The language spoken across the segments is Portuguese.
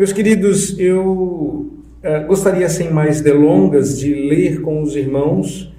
Meus queridos, eu gostaria, sem mais delongas, de ler com os irmãos.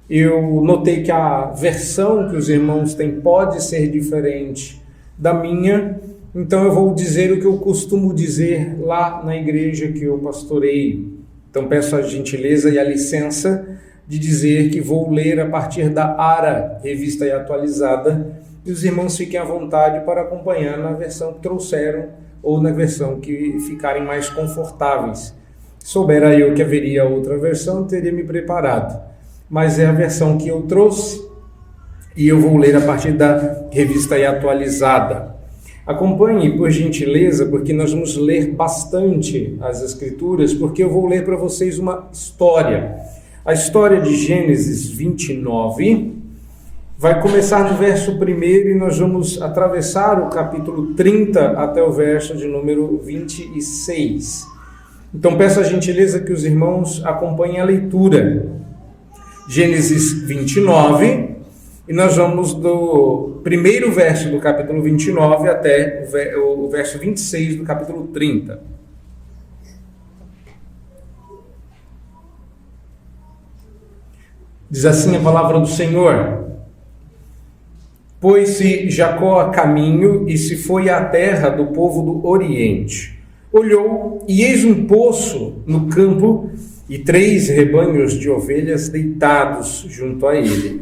Eu notei que a versão que os irmãos têm pode ser diferente da minha, então eu vou dizer o que eu costumo dizer lá na igreja que eu pastoreio. Então peço a gentileza e a licença de dizer que vou ler a partir da ARA, Revista e Atualizada, e os irmãos fiquem à vontade para acompanhar na versão que trouxeram ou na versão que ficarem mais confortáveis. Soubera eu que haveria outra versão, teria me preparado, mas é a versão que eu trouxe e eu vou ler a partir da Revista e Atualizada. Acompanhe, por gentileza, porque nós vamos ler bastante as Escrituras, porque eu vou ler para vocês uma história. A história de Gênesis 29 vai começar no verso 1 e nós vamos atravessar o capítulo 30 até o verso de número 26. Então peço a gentileza que os irmãos acompanhem a leitura. Gênesis 29, e nós vamos do primeiro verso do capítulo 29 até o verso 26 do capítulo 30. Diz assim a palavra do Senhor: Pôs-se Jacó a caminho e se foi à terra do povo do Oriente. Olhou, e eis um poço no campo e 3 rebanhos de ovelhas deitados junto a ele.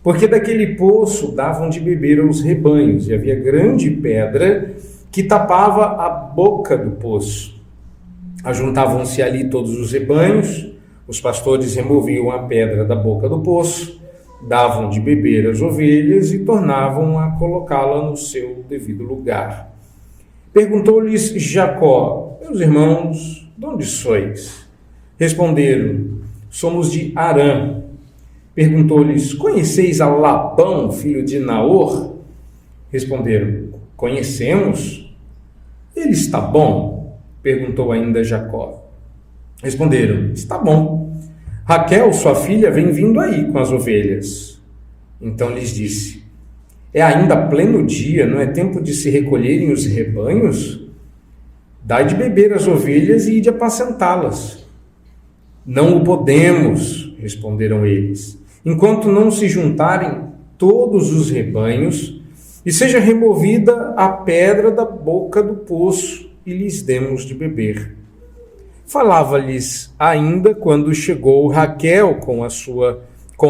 Porque daquele poço davam de beber aos rebanhos, e havia grande pedra que tapava a boca do poço. Ajuntavam-se ali todos os rebanhos, os pastores removiam a pedra da boca do poço, davam de beber às ovelhas e tornavam a colocá-la no seu devido lugar. Perguntou-lhes Jacó: Meus irmãos, de onde sois? Responderam: Somos de Harã. Perguntou-lhes: Conheceis a Labão, filho de Naor? Responderam: Conhecemos. Ele está bom? Perguntou ainda Jacó. Responderam: Está bom. Raquel, sua filha, vem vindo aí com as ovelhas. Então lhes disse: É ainda pleno dia, não é tempo de se recolherem os rebanhos? Dai de beber às ovelhas e ide apacentá-las. Não o podemos, responderam eles, enquanto não se juntarem todos os rebanhos e seja removida a pedra da boca do poço e lhes demos de beber. Falava-lhes ainda quando chegou Raquel com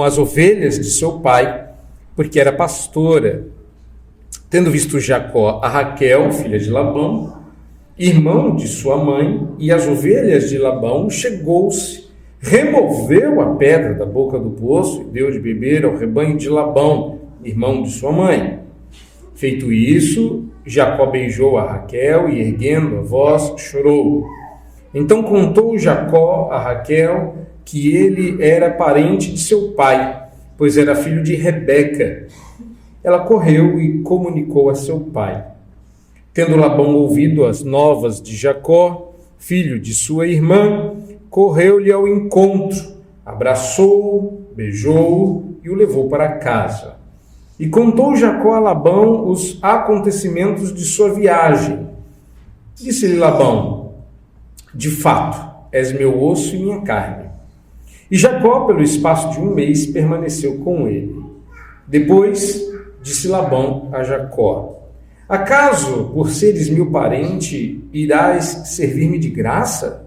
as ovelhas de seu pai, porque era pastora. Tendo visto Jacó a Raquel, filha de Labão, irmão de sua mãe, e as ovelhas de Labão, chegou-se, removeu a pedra da boca do poço e deu de beber ao rebanho de Labão, irmão de sua mãe. Feito isso, Jacó beijou a Raquel e, erguendo a voz, chorou. Então contou Jacó a Raquel que ele era parente de seu pai, pois era filho de Rebeca. Ela correu e comunicou a seu pai. Tendo Labão ouvido as novas de Jacó, filho de sua irmã, correu-lhe ao encontro, abraçou-o, beijou-o e o levou para casa. E contou Jacó a Labão os acontecimentos de sua viagem. Disse-lhe Labão: De fato, és meu osso e minha carne. E Jacó, pelo espaço de 1 mês, permaneceu com ele. Depois, disse Labão a Jacó: Acaso, por seres meu parente, irás servir-me de graça?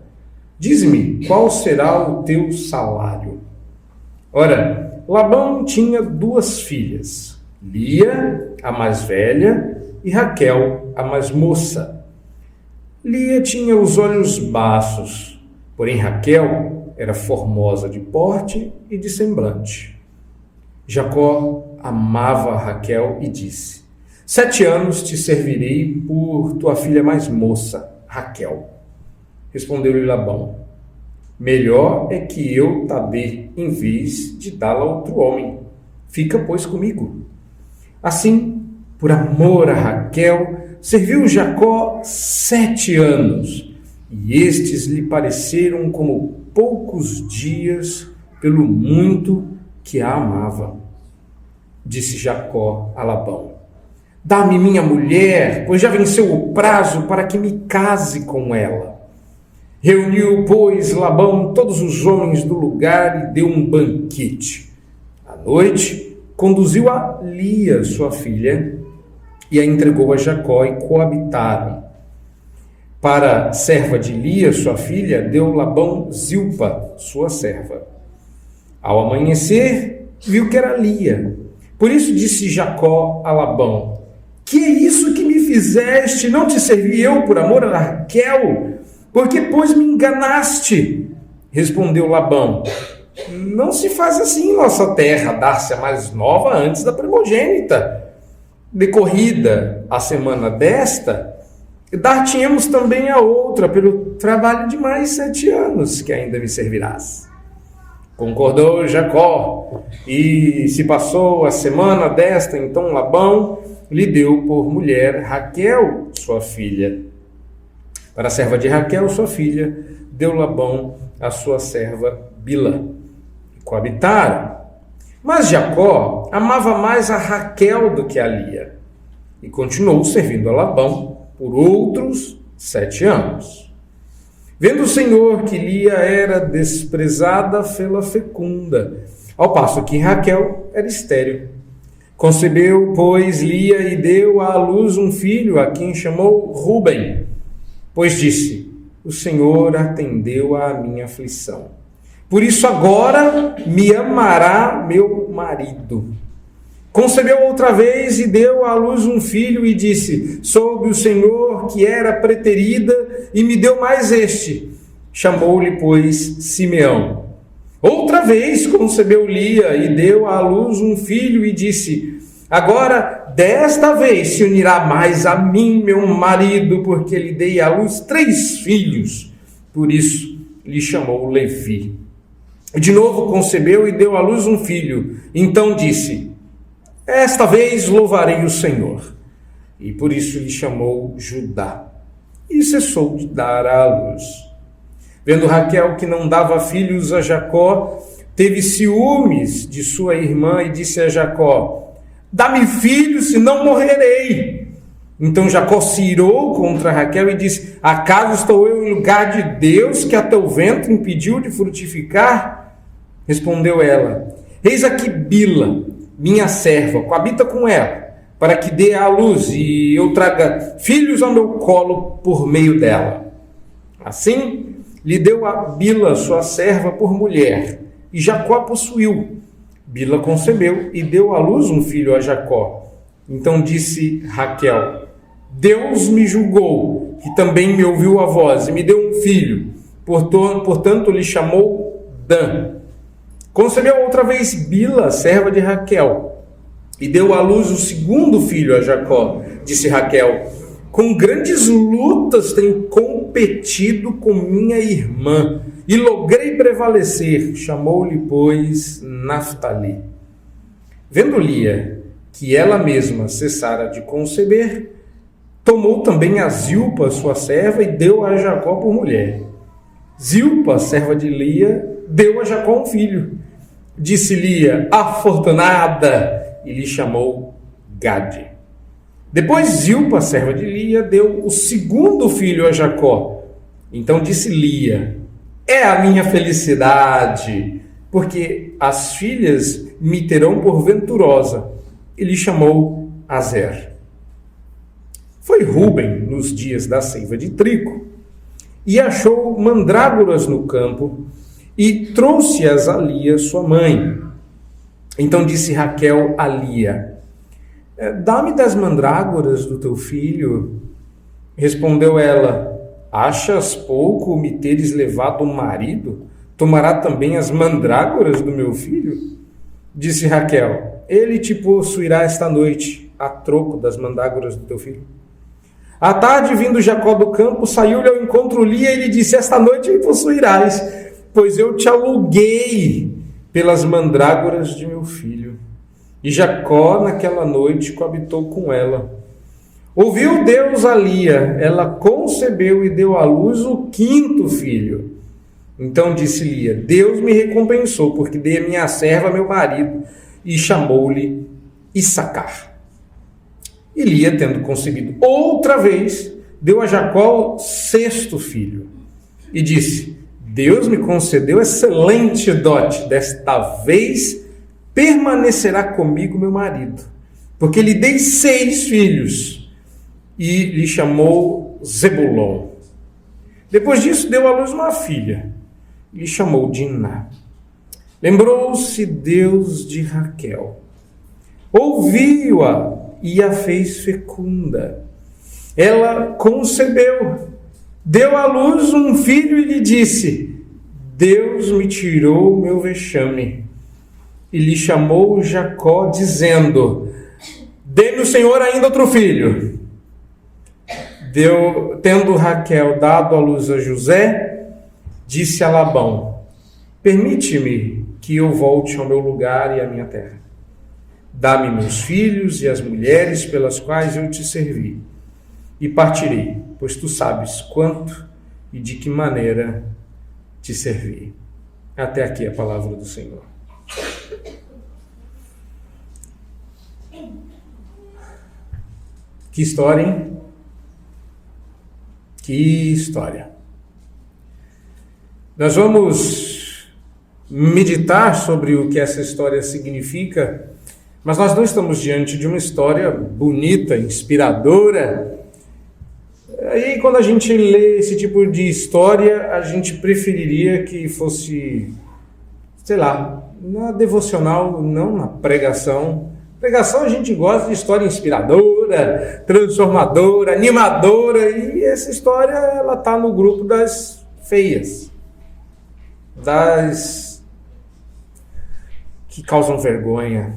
Dize-me, qual será o teu salário? Ora, Labão tinha 2 filhas, Lia, a mais velha, e Raquel, a mais moça. Lia tinha os olhos baços, porém Raquel era formosa de porte e de semblante. Jacó amava Raquel e disse: 7 anos te servirei por tua filha mais moça, Raquel. Respondeu-lhe Labão: Melhor é que eu ta dê em vez de dá-la a outro homem. Fica, pois, comigo. Assim, por amor a Raquel, serviu Jacó 7 anos, e estes lhe pareceram como poucos dias, pelo muito que a amava. Disse Jacó a Labão: Dá-me minha mulher, pois já venceu o prazo para que me case com ela. Reuniu, pois, Labão todos os homens do lugar e deu um banquete. À noite, conduziu a Lia, sua filha, e a entregou a Jacó e coabitaram. Para a serva de Lia, sua filha, deu Labão Zilpa, sua serva. Ao amanhecer, viu que era Lia. Por isso disse Jacó a Labão: que é isso que me fizeste? Não te servi eu por amor a Raquel? Porque, pois, me enganaste? Respondeu Labão: não se faz assim em nossa terra, dar-se a mais nova antes da primogênita. Decorrida a semana desta, dar-te-emos também a outra, pelo trabalho de mais 7 anos que ainda me servirás. Concordou Jacó, e se passou a semana desta, então Labão lhe deu por mulher Raquel, sua filha. Para a serva de Raquel, sua filha, deu Labão a sua serva Bila. E coabitaram. Mas Jacó amava mais a Raquel do que a Lia, e continuou servindo a Labão por outros 7 anos. Vendo o Senhor que Lia era desprezada, fê-la fecunda, ao passo que Raquel era estéril. Concebeu, pois, Lia e deu à luz um filho, a quem chamou Ruben, pois disse: o Senhor atendeu à minha aflição. Por isso agora me amará meu marido. Concebeu outra vez e deu à luz um filho e disse: soube o Senhor que era preterida e me deu mais este. Chamou-lhe, pois, Simeão. Outra vez concebeu Lia e deu à luz um filho e disse: agora desta vez se unirá mais a mim meu marido, porque lhe dei à luz 3 filhos. Por isso lhe chamou Levi. De novo concebeu e deu à luz um filho. Então disse: esta vez louvarei o Senhor. E por isso lhe chamou Judá. E cessou de dar à luz. Vendo Raquel que não dava filhos a Jacó, teve ciúmes de sua irmã e disse a Jacó: dá-me filhos, senão morrerei. Então Jacó se irou contra Raquel e disse: acaso estou eu em lugar de Deus, que a teu ventre impediu de frutificar? Respondeu ela: eis aqui Bila, minha serva, coabita com ela, para que dê à luz e eu traga filhos ao meu colo por meio dela. Assim, lhe deu a Bila, sua serva, por mulher, e Jacó a possuiu. Bila concebeu e deu à luz um filho a Jacó. Então disse Raquel: Deus me julgou, que também me ouviu a voz, e me deu um filho. Portanto, lhe chamou Dan. Concebeu outra vez Bila, serva de Raquel, e deu à luz o segundo filho a Jacó. Disse Raquel: com grandes lutas tenho competido com minha irmã, e logrei prevalecer. Chamou-lhe, pois, Naftali. Vendo Lia que ela mesma cessara de conceber, tomou também a Zilpa, sua serva, e deu a Jacó por mulher. Zilpa, serva de Lia, deu a Jacó um filho. Disse Lia: afortunada, e lhe chamou Gade. Depois Zilpa, serva de Lia, deu o segundo filho a Jacó. Então disse Lia: é a minha felicidade, porque as filhas me terão por venturosa. E lhe chamou Azer. Foi Ruben nos dias da ceifa de trigo, e achou mandrágoras no campo, e trouxe-as a Lia, sua mãe. Então disse Raquel a Lia: dá-me das mandrágoras do teu filho. Respondeu ela: achas pouco me teres levado um marido? Tomará também as mandrágoras do meu filho? Disse Raquel: ele te possuirá esta noite, a troco das mandrágoras do teu filho. À tarde, vindo Jacó do campo, saiu-lhe ao encontro Lia e lhe disse: esta noite me possuirás, pois eu te aluguei pelas mandrágoras de meu filho. E Jacó, naquela noite, coabitou com ela. Ouviu Deus a Lia, ela concebeu e deu à luz o 5º filho. Então disse Lia: Deus me recompensou, porque dei a minha serva a meu marido, e chamou-lhe Issacar. E Lia, tendo concebido outra vez, deu a Jacó o sexto filho. E disse: Deus me concedeu excelente dote, desta vez permanecerá comigo meu marido, porque lhe dei 6 filhos. E lhe chamou Zebulon. Depois disso, deu à luz uma filha, e lhe chamou Diná. Lembrou-se Deus de Raquel, ouviu-a e a fez fecunda. Ela concebeu, deu à luz um filho e lhe disse: Deus me tirou o meu vexame. E lhe chamou Jacó, dizendo: Dê-me o Senhor ainda outro filho. Tendo Raquel dado à luz a José, disse a Labão: Permite-me que eu volte ao meu lugar e à minha terra. Dá-me meus filhos e as mulheres pelas quais eu te servi, e partirei, pois tu sabes quanto e de que maneira te servi. Até aqui a palavra do Senhor. Que história, hein? Que história. Nós vamos meditar sobre o que essa história significa, mas nós não estamos diante de uma história bonita, inspiradora. Aí, quando a gente lê esse tipo de história, a gente preferiria que fosse, sei lá, na devocional, não na pregação. Pregação a gente gosta de história inspiradora, transformadora, animadora, e essa história ela está no grupo das feias, das que causam vergonha.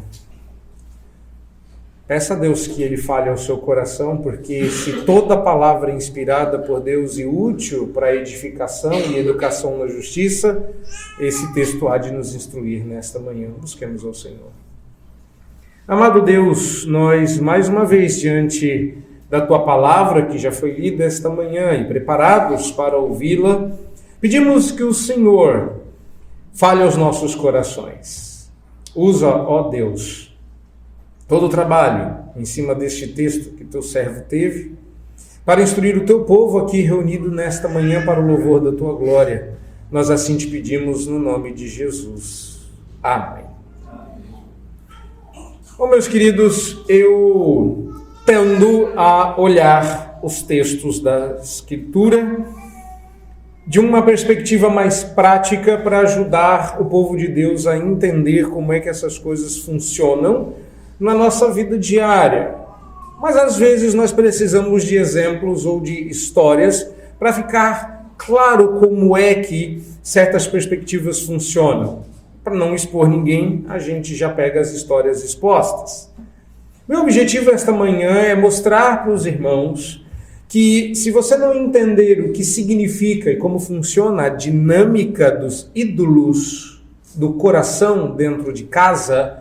Peça a Deus que Ele fale ao seu coração, porque se toda palavra é inspirada por Deus e útil para edificação e educação na justiça, esse texto há de nos instruir nesta manhã. Busquemos ao Senhor. Amado Deus, nós mais uma vez diante da Tua palavra que já foi lida esta manhã e preparados para ouvi-la, pedimos que o Senhor fale aos nossos corações. Usa, ó Deus, todo o trabalho em cima deste texto que Teu servo teve para instruir o Teu povo aqui reunido nesta manhã para o louvor da Tua glória. Nós assim te pedimos no nome de Jesus. Amém. Bom, meus queridos, eu tendo a olhar os textos da Escritura de uma perspectiva mais prática para ajudar o povo de Deus a entender como é que essas coisas funcionam na nossa vida diária. Mas às vezes nós precisamos de exemplos ou de histórias para ficar claro como é que certas perspectivas funcionam. Para não expor ninguém, a gente já pega as histórias expostas. Meu objetivo esta manhã é mostrar para os irmãos que, se você não entender o que significa e como funciona a dinâmica dos ídolos do coração dentro de casa,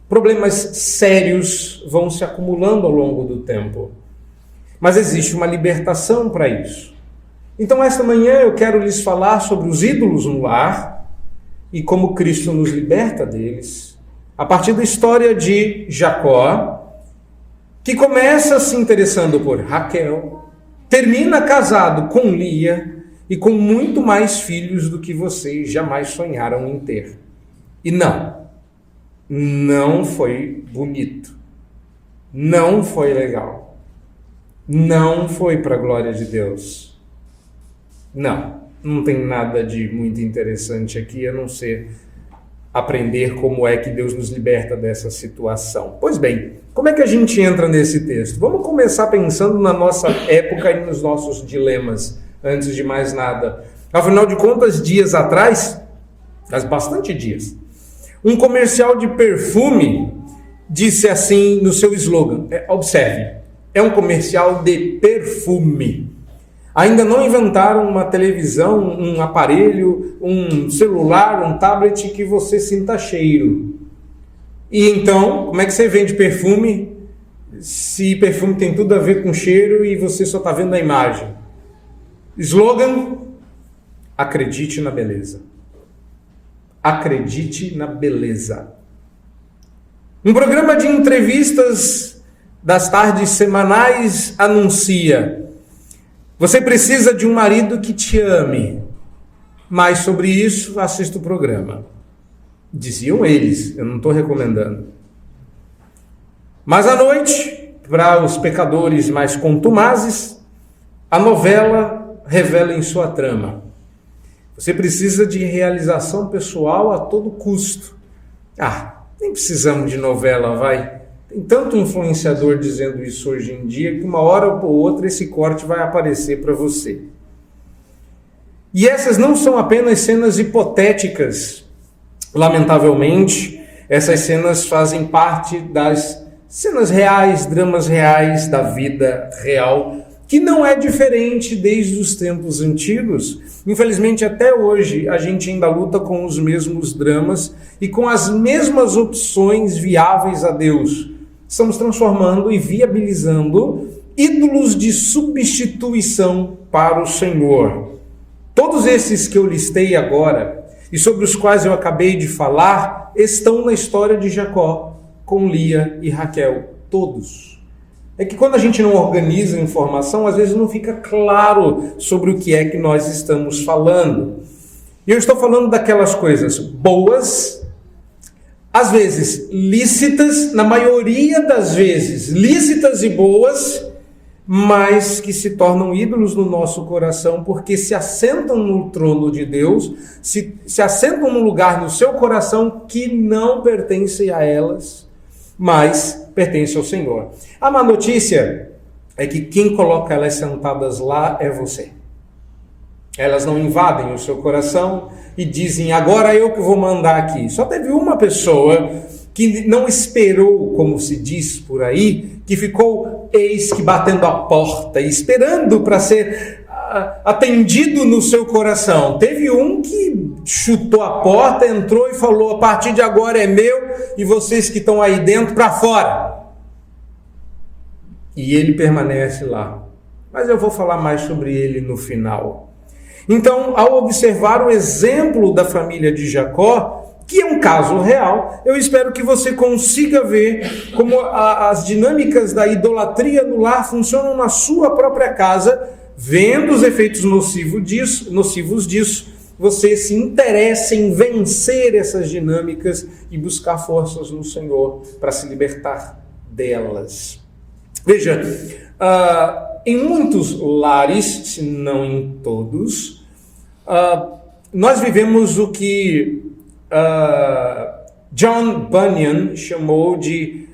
problemas sérios vão se acumulando ao longo do tempo. Mas existe uma libertação para isso. Então, esta manhã eu quero lhes falar sobre os ídolos no lar, e como Cristo nos liberta deles, a partir da história de Jacó, que começa se interessando por Raquel, termina casado com Lia e com muito mais filhos do que vocês jamais sonharam em ter. E não foi bonito, não foi legal, não foi para a glória de Deus. Não tem nada de muito interessante aqui, a não ser aprender como é que Deus nos liberta dessa situação. Pois bem, como é que a gente entra nesse texto? Vamos começar pensando na nossa época e nos nossos dilemas, antes de mais nada. Afinal de contas, dias atrás, faz bastante dias, um comercial de perfume disse assim no seu slogan, observe, é um comercial de perfume. Ainda não inventaram uma televisão, um aparelho, um celular, um tablet que você sinta cheiro. E então, como é que você vende perfume se perfume tem tudo a ver com cheiro e você só está vendo a imagem? Slogan: acredite na beleza. Acredite na beleza. Um programa de entrevistas das tardes semanais anuncia: você precisa de um marido que te ame. Mais sobre isso, assista o programa. Diziam eles, eu não estou recomendando. Mas à noite, para os pecadores mais contumazes, a novela revela em sua trama: você precisa de realização pessoal a todo custo. Nem precisamos de novela, vai. Tem tanto influenciador dizendo isso hoje em dia que uma hora ou outra esse corte vai aparecer para você. E essas não são apenas cenas hipotéticas. Lamentavelmente, essas cenas fazem parte das cenas reais, dramas reais da vida real, que não é diferente desde os tempos antigos. Infelizmente, até hoje, a gente ainda luta com os mesmos dramas e com as mesmas opções viáveis a Deus. Estamos transformando e viabilizando ídolos de substituição para o Senhor. Todos esses que eu listei agora, e sobre os quais eu acabei de falar, estão na história de Jacó, com Lia e Raquel. Todos. É que quando a gente não organiza a informação, às vezes não fica claro sobre o que é que nós estamos falando. E eu estou falando daquelas coisas boas, às vezes lícitas, na maioria das vezes lícitas e boas, mas que se tornam ídolos no nosso coração, porque se assentam no trono de Deus, se assentam num lugar no seu coração que não pertence a elas, mas pertence ao Senhor. A má notícia é que quem coloca elas sentadas lá é você. Elas não invadem o seu coração e dizem: agora eu que vou mandar aqui. Só teve uma pessoa que não esperou, como se diz por aí, que ficou eis que batendo a porta, esperando para ser atendido no seu coração. Teve um que chutou a porta, entrou e falou: a partir de agora é meu e vocês que estão aí dentro, para fora. E ele permanece lá. Mas eu vou falar mais sobre ele no final. Então, ao observar o exemplo da família de Jacó, que é um caso real, eu espero que você consiga ver como as dinâmicas da idolatria no lar funcionam na sua própria casa. Vendo os efeitos nocivos disso, você se interessa em vencer essas dinâmicas e buscar forças no Senhor para se libertar delas. Veja, em muitos lares, se não em todos, nós vivemos o que John Bunyan chamou de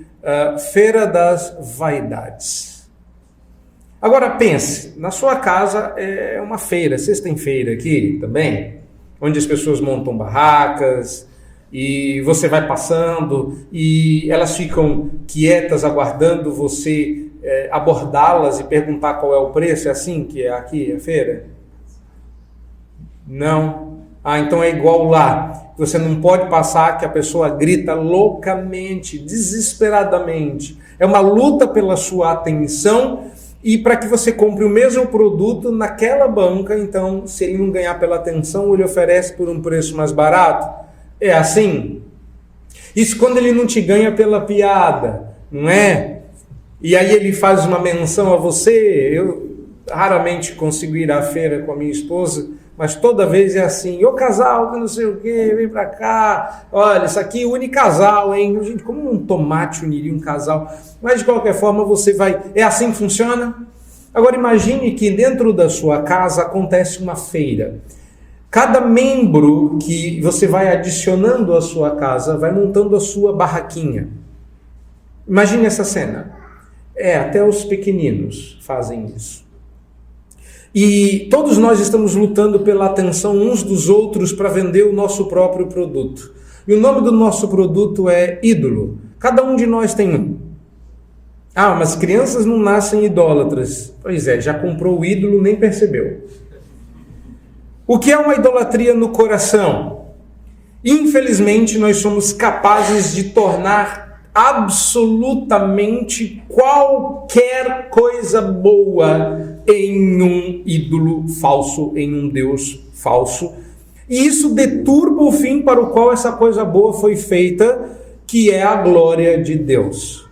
Feira das Vaidades. Agora pense, na sua casa é uma feira, vocês têm feira aqui também? Onde as pessoas montam barracas e você vai passando e elas ficam quietas aguardando você abordá-las e perguntar qual é o preço. É assim que é aqui a feira? Não? Então é igual lá. Você não pode passar que a pessoa grita loucamente, desesperadamente. É uma luta pela sua atenção. E para que você compre o mesmo produto naquela banca, então, se ele não ganhar pela atenção, ele oferece por um preço mais barato. É assim? Isso quando ele não te ganha pela piada, não é? E aí ele faz uma menção a você. Eu raramente consigo ir à feira com a minha esposa, mas toda vez é assim: ô casal, que não sei o quê, vem pra cá, olha, isso aqui une casal, hein? Gente, como um tomate uniria um casal? Mas de qualquer forma você vai, é assim que funciona? Agora imagine que dentro da sua casa acontece uma feira. Cada membro que você vai adicionando à sua casa vai montando a sua barraquinha. Imagine essa cena. Até os pequeninos fazem isso. E todos nós estamos lutando pela atenção uns dos outros para vender o nosso próprio produto. E o nome do nosso produto é ídolo. Cada um de nós tem um. Mas crianças não nascem idólatras. Pois é, já comprou o ídolo, nem percebeu. O que é uma idolatria no coração? Infelizmente, nós somos capazes de tornar absolutamente qualquer coisa boa em um ídolo falso, em um Deus falso. E isso deturpa o fim para o qual essa coisa boa foi feita, que é a glória de Deus.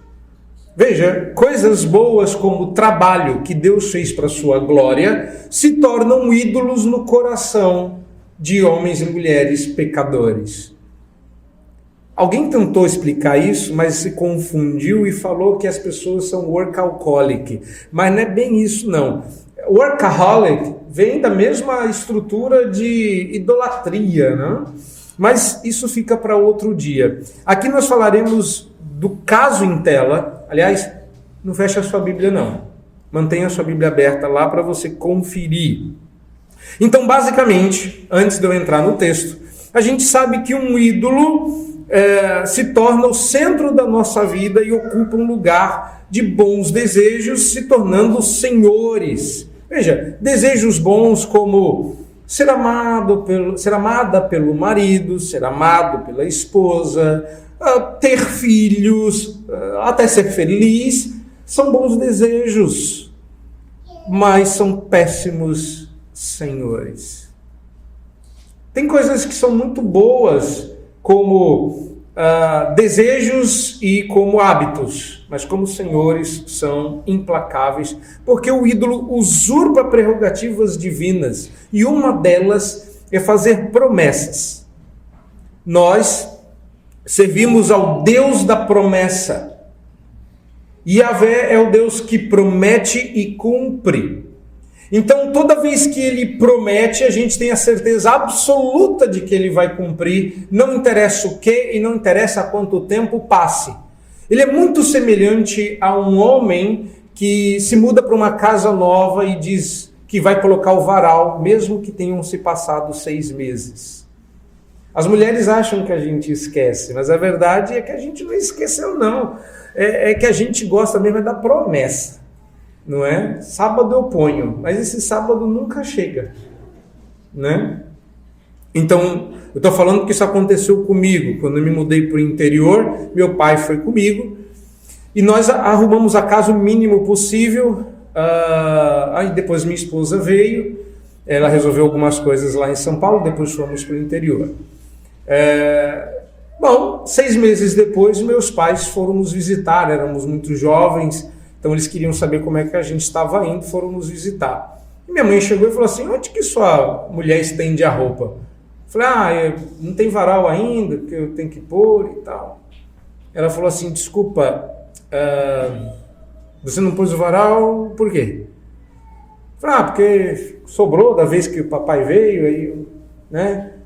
Veja, coisas boas como o trabalho que Deus fez para a sua glória se tornam ídolos no coração de homens e mulheres pecadores. Alguém tentou explicar isso, mas se confundiu e falou que as pessoas são workaholic. Mas não é bem isso, não. Workaholic vem da mesma estrutura de idolatria, né? Mas isso fica para outro dia. Aqui nós falaremos do caso em tela. Aliás, não feche a sua Bíblia, não. Mantenha a sua Bíblia aberta lá para você conferir. Então, basicamente, antes de eu entrar no texto, a gente sabe que um ídolo se torna o centro da nossa vida e ocupa um lugar de bons desejos, se tornando senhores. Veja, desejos bons como ser amada pelo marido, ser amado pela esposa, ter filhos, até ser feliz, são bons desejos, mas são péssimos senhores. Tem coisas que são muito boas, como desejos e como hábitos, mas como senhores são implacáveis, porque o ídolo usurpa prerrogativas divinas, e uma delas é fazer promessas. Nós servimos ao Deus da promessa. Yahvé é o Deus que promete e cumpre. Então, toda vez que ele promete, a gente tem a certeza absoluta de que ele vai cumprir, não interessa o que e não interessa quanto tempo passe. Ele é muito semelhante a um homem que se muda para uma casa nova e diz que vai colocar o varal, mesmo que tenham se passado 6 meses. As mulheres acham que a gente esquece, mas a verdade é que a gente não esqueceu, não. É que a gente gosta mesmo da promessa. Não é? Sábado eu ponho, mas esse sábado nunca chega, né? Então, eu estou falando que isso aconteceu comigo. Quando eu me mudei para o interior, meu pai foi comigo e nós arrumamos a casa o mínimo possível. Aí depois minha esposa veio, ela resolveu algumas coisas lá em São Paulo, depois fomos para o interior. 6 meses depois, meus pais foram nos visitar, éramos muito jovens. Então eles queriam saber como é que a gente estava indo, foram nos visitar. E minha mãe chegou e falou assim: onde que sua mulher estende a roupa? Eu falei: não tem varal ainda, que eu tenho que pôr e tal. Ela falou assim: desculpa, você não pôs o varal, por quê? Eu falei: porque sobrou da vez que o papai veio, aí eu,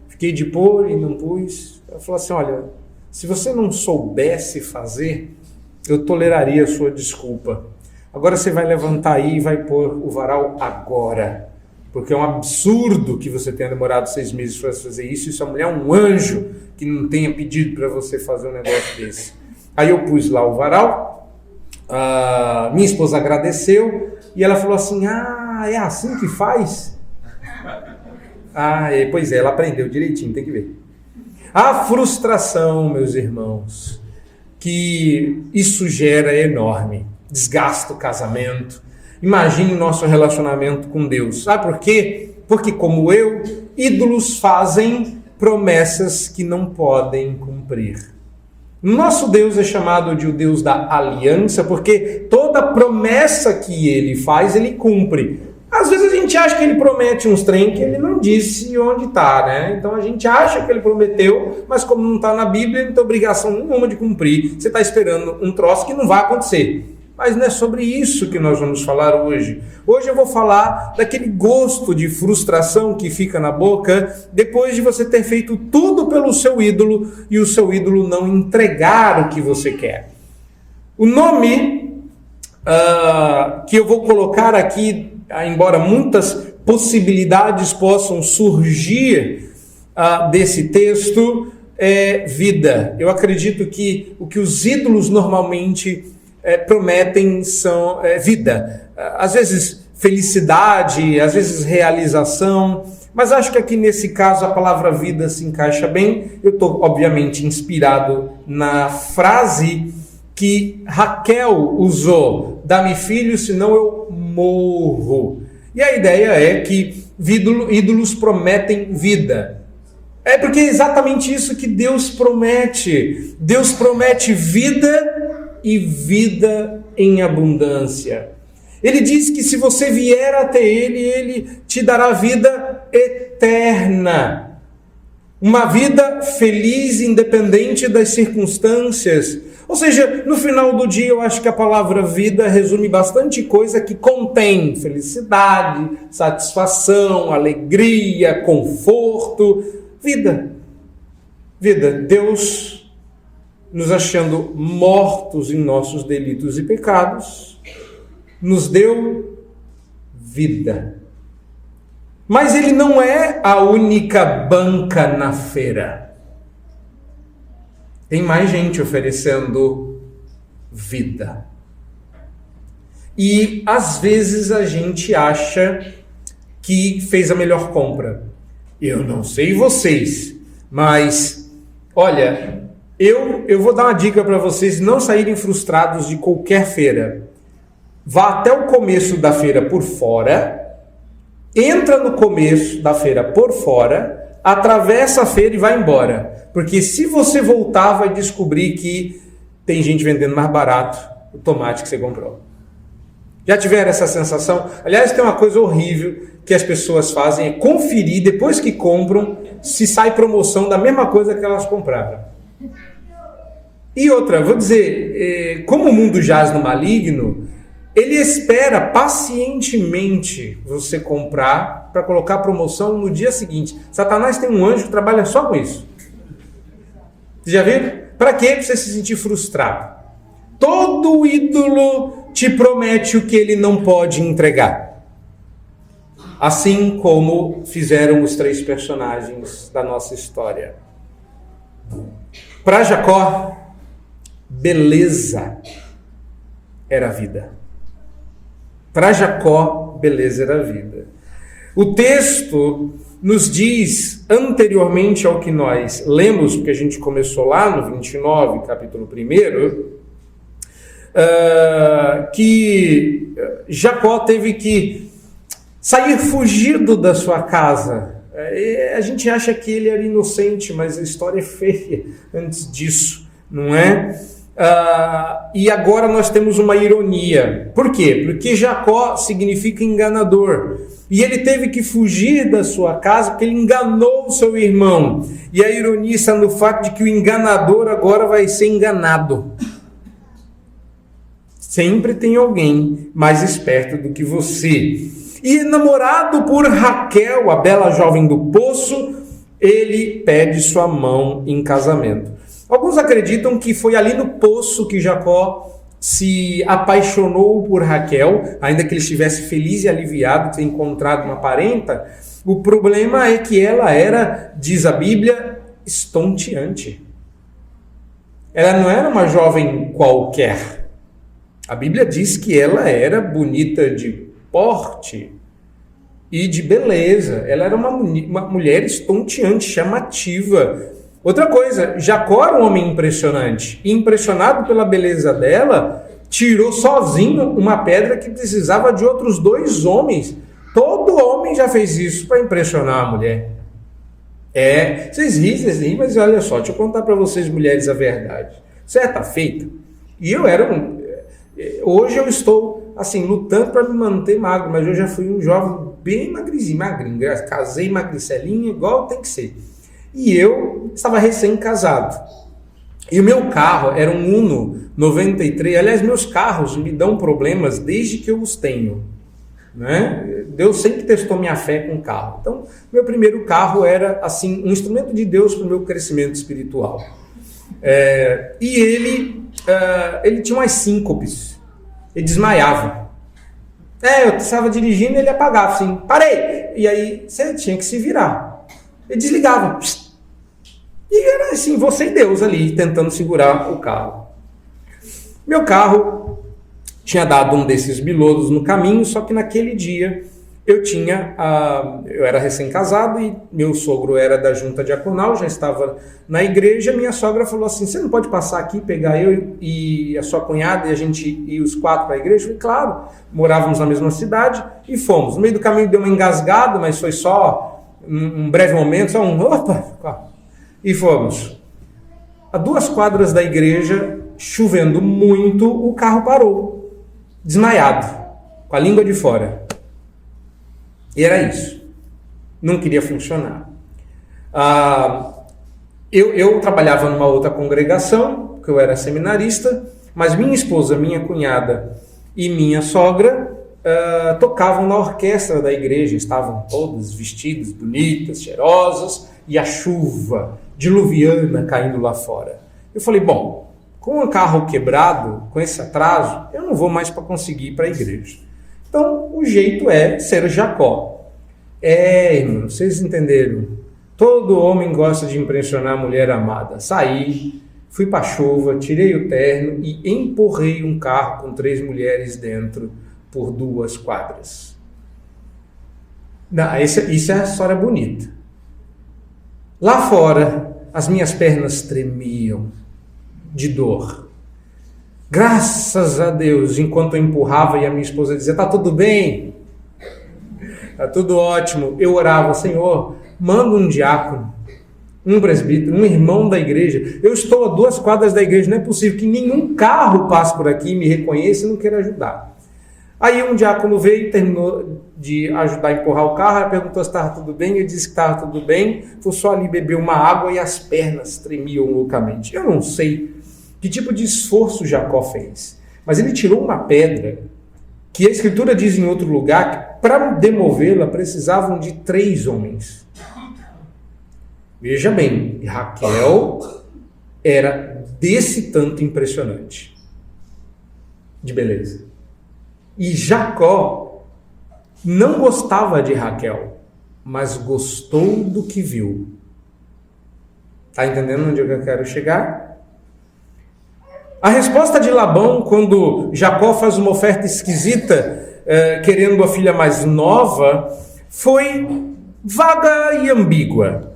fiquei de pôr e não pus. Ela falou assim: olha, se você não soubesse fazer, eu toleraria a sua desculpa. Agora você vai levantar aí e vai pôr o varal agora. Porque é um absurdo que você tenha demorado 6 meses para fazer isso. E sua mulher é um anjo que não tenha pedido para você fazer um negócio desse. Aí eu pus lá o varal. Minha esposa agradeceu. E ela falou assim: é assim que faz? Pois é, ela aprendeu direitinho, tem que ver. A frustração, meus irmãos, que isso gera é enorme. Desgasta o casamento. Imagine o nosso relacionamento com Deus. Sabe por quê? Porque, como eu, ídolos fazem promessas que não podem cumprir. Nosso Deus é chamado de o Deus da aliança, porque toda promessa que ele faz, ele cumpre. Às vezes a gente acha que ele promete uns trem que ele não disse onde está, né? Então a gente acha que ele prometeu, mas como não está na Bíblia, não tem obrigação nenhuma de cumprir. Você está esperando um troço que não vai acontecer. Mas não é sobre isso que nós vamos falar hoje. Hoje eu vou falar daquele gosto de frustração que fica na boca depois de você ter feito tudo pelo seu ídolo e o seu ídolo não entregar o que você quer. O nome que eu vou colocar aqui, embora muitas possibilidades possam surgir desse texto, é vida. Eu acredito que o que os ídolos normalmente prometem são vida. Às vezes felicidade, às vezes realização, mas acho que aqui nesse caso a palavra vida se encaixa bem. Eu estou obviamente inspirado na frase que Raquel usou: dá-me filho, senão eu morro. E a ideia é que ídolos prometem vida. É porque é exatamente isso que Deus promete. Deus promete vida e vida em abundância. Ele diz que se você vier até Ele, Ele te dará vida eterna. Uma vida feliz, independente das circunstâncias. Ou seja, no final do dia, eu acho que a palavra vida resume bastante coisa que contém felicidade, satisfação, alegria, conforto. Vida. Vida. Deus, nos achando mortos em nossos delitos e pecados, nos deu vida. Mas Ele não é a única banca na feira. Tem mais gente oferecendo vida. E às vezes a gente acha que fez a melhor compra. Eu não sei vocês, mas olha, eu vou dar uma dica para vocês não saírem frustrados de qualquer feira. Vá até o começo da feira por fora, entra no começo da feira por fora, atravessa a feira e vai embora. Porque se você voltar, vai descobrir que tem gente vendendo mais barato o tomate que você comprou. Já tiveram essa sensação? Aliás, tem uma coisa horrível que as pessoas fazem, é conferir, depois que compram, se sai promoção da mesma coisa que elas compraram. E outra, vou dizer, como o mundo jaz no maligno, ele espera pacientemente você comprar para colocar promoção no dia seguinte. Satanás tem um anjo que trabalha só com isso. Você já viu? Para quê? Para você se sentir frustrado. Todo ídolo te promete o que ele não pode entregar. Assim como fizeram os 3 personagens da nossa história. Para Jacó, beleza era vida. Para Jacó, beleza era vida. O texto nos diz, anteriormente ao que nós lemos, porque a gente começou lá no 29, capítulo 1, que Jacó teve que sair fugido da sua casa. A gente acha que ele era inocente, mas a história é feia antes disso, não é? E agora nós temos uma ironia. Por quê? Porque Jacó significa enganador. E ele teve que fugir da sua casa porque ele enganou o seu irmão. E a ironia está no fato de que o enganador agora vai ser enganado. Sempre tem alguém mais esperto do que você. E namorado por Raquel, a bela jovem do poço, ele pede sua mão em casamento. Alguns acreditam que foi ali no poço que Jacó se apaixonou por Raquel, ainda que ele estivesse feliz e aliviado de ter encontrado uma parenta. O problema é que ela era, diz a Bíblia, estonteante. Ela não era uma jovem qualquer. A Bíblia diz que ela era bonita de porte e de beleza. Ela era uma mulher estonteante, chamativa. Outra coisa, Jacó era um homem impressionante. E impressionado pela beleza dela, tirou sozinho uma pedra que precisava de outros 2 homens. Todo homem já fez isso para impressionar a mulher. Vocês riem, mas olha só, deixa eu contar para vocês, mulheres, a verdade. Certa feita, e eu era hoje eu estou, assim, lutando para me manter magro, mas eu já fui um jovem bem magrinho, casei magricelinha, igual tem que ser. E eu estava recém-casado. E o meu carro era um Uno 93. Aliás, meus carros me dão problemas desde que eu os tenho. Né? Deus sempre testou minha fé com o carro. Então, meu primeiro carro era assim um instrumento de Deus para o meu crescimento espiritual. E ele tinha umas síncopes. Ele desmaiava. Eu estava dirigindo e ele apagava assim. Parei! E aí você tinha que se virar. Ele desligava. E era assim, você e Deus ali, tentando segurar o carro. Meu carro tinha dado um desses bilodos no caminho, só que naquele dia eu era recém-casado e meu sogro era da junta diaconal, já estava na igreja. Minha sogra falou assim: você não pode passar aqui, pegar eu e a sua cunhada e a gente ir os 4 para a igreja? Eu falei, claro, morávamos na mesma cidade e fomos. No meio do caminho deu uma engasgada, mas foi só um breve momento, só opa, e fomos. A 2 quadras da igreja chovendo muito, o carro parou, desmaiado, com a língua de fora. E era isso. Não queria funcionar. Eu trabalhava numa outra congregação, que eu era seminarista, mas minha esposa, minha cunhada e minha sogra tocavam na orquestra da igreja, estavam todas vestidas, bonitas, cheirosas, e a chuva diluviana caindo lá fora. Eu falei, bom, com um carro quebrado, com esse atraso, eu não vou mais para conseguir ir para a igreja. Então, o jeito é ser Jacó. Irmão, vocês entenderam? Todo homem gosta de impressionar a mulher amada. Saí, fui para a chuva, tirei o terno e empurrei um carro com 3 mulheres dentro por 2 quadras. Não, isso é a história bonita. Lá fora, as minhas pernas tremiam de dor. Graças a Deus, enquanto eu empurrava e a minha esposa dizia, tá tudo bem? Tá tudo ótimo. Eu orava, Senhor, manda um diácono, um presbítero, um irmão da igreja. Eu estou a 2 quadras da igreja, não é possível que nenhum carro passe por aqui, me reconheça e não queira ajudar. Aí um diácono veio, terminou de ajudar a empurrar o carro, perguntou se estava tudo bem, eu disse que estava tudo bem, foi só ali beber uma água e as pernas tremiam loucamente. Eu não sei que tipo de esforço Jacó fez, mas ele tirou uma pedra, que a Escritura diz em outro lugar, que para demovê-la precisavam de 3 homens. Veja bem, Raquel era desse tanto impressionante de beleza. E Jacó não gostava de Raquel, mas gostou do que viu. Está entendendo onde eu quero chegar? A resposta de Labão, quando Jacó faz uma oferta esquisita, querendo a filha mais nova, foi vaga e ambígua.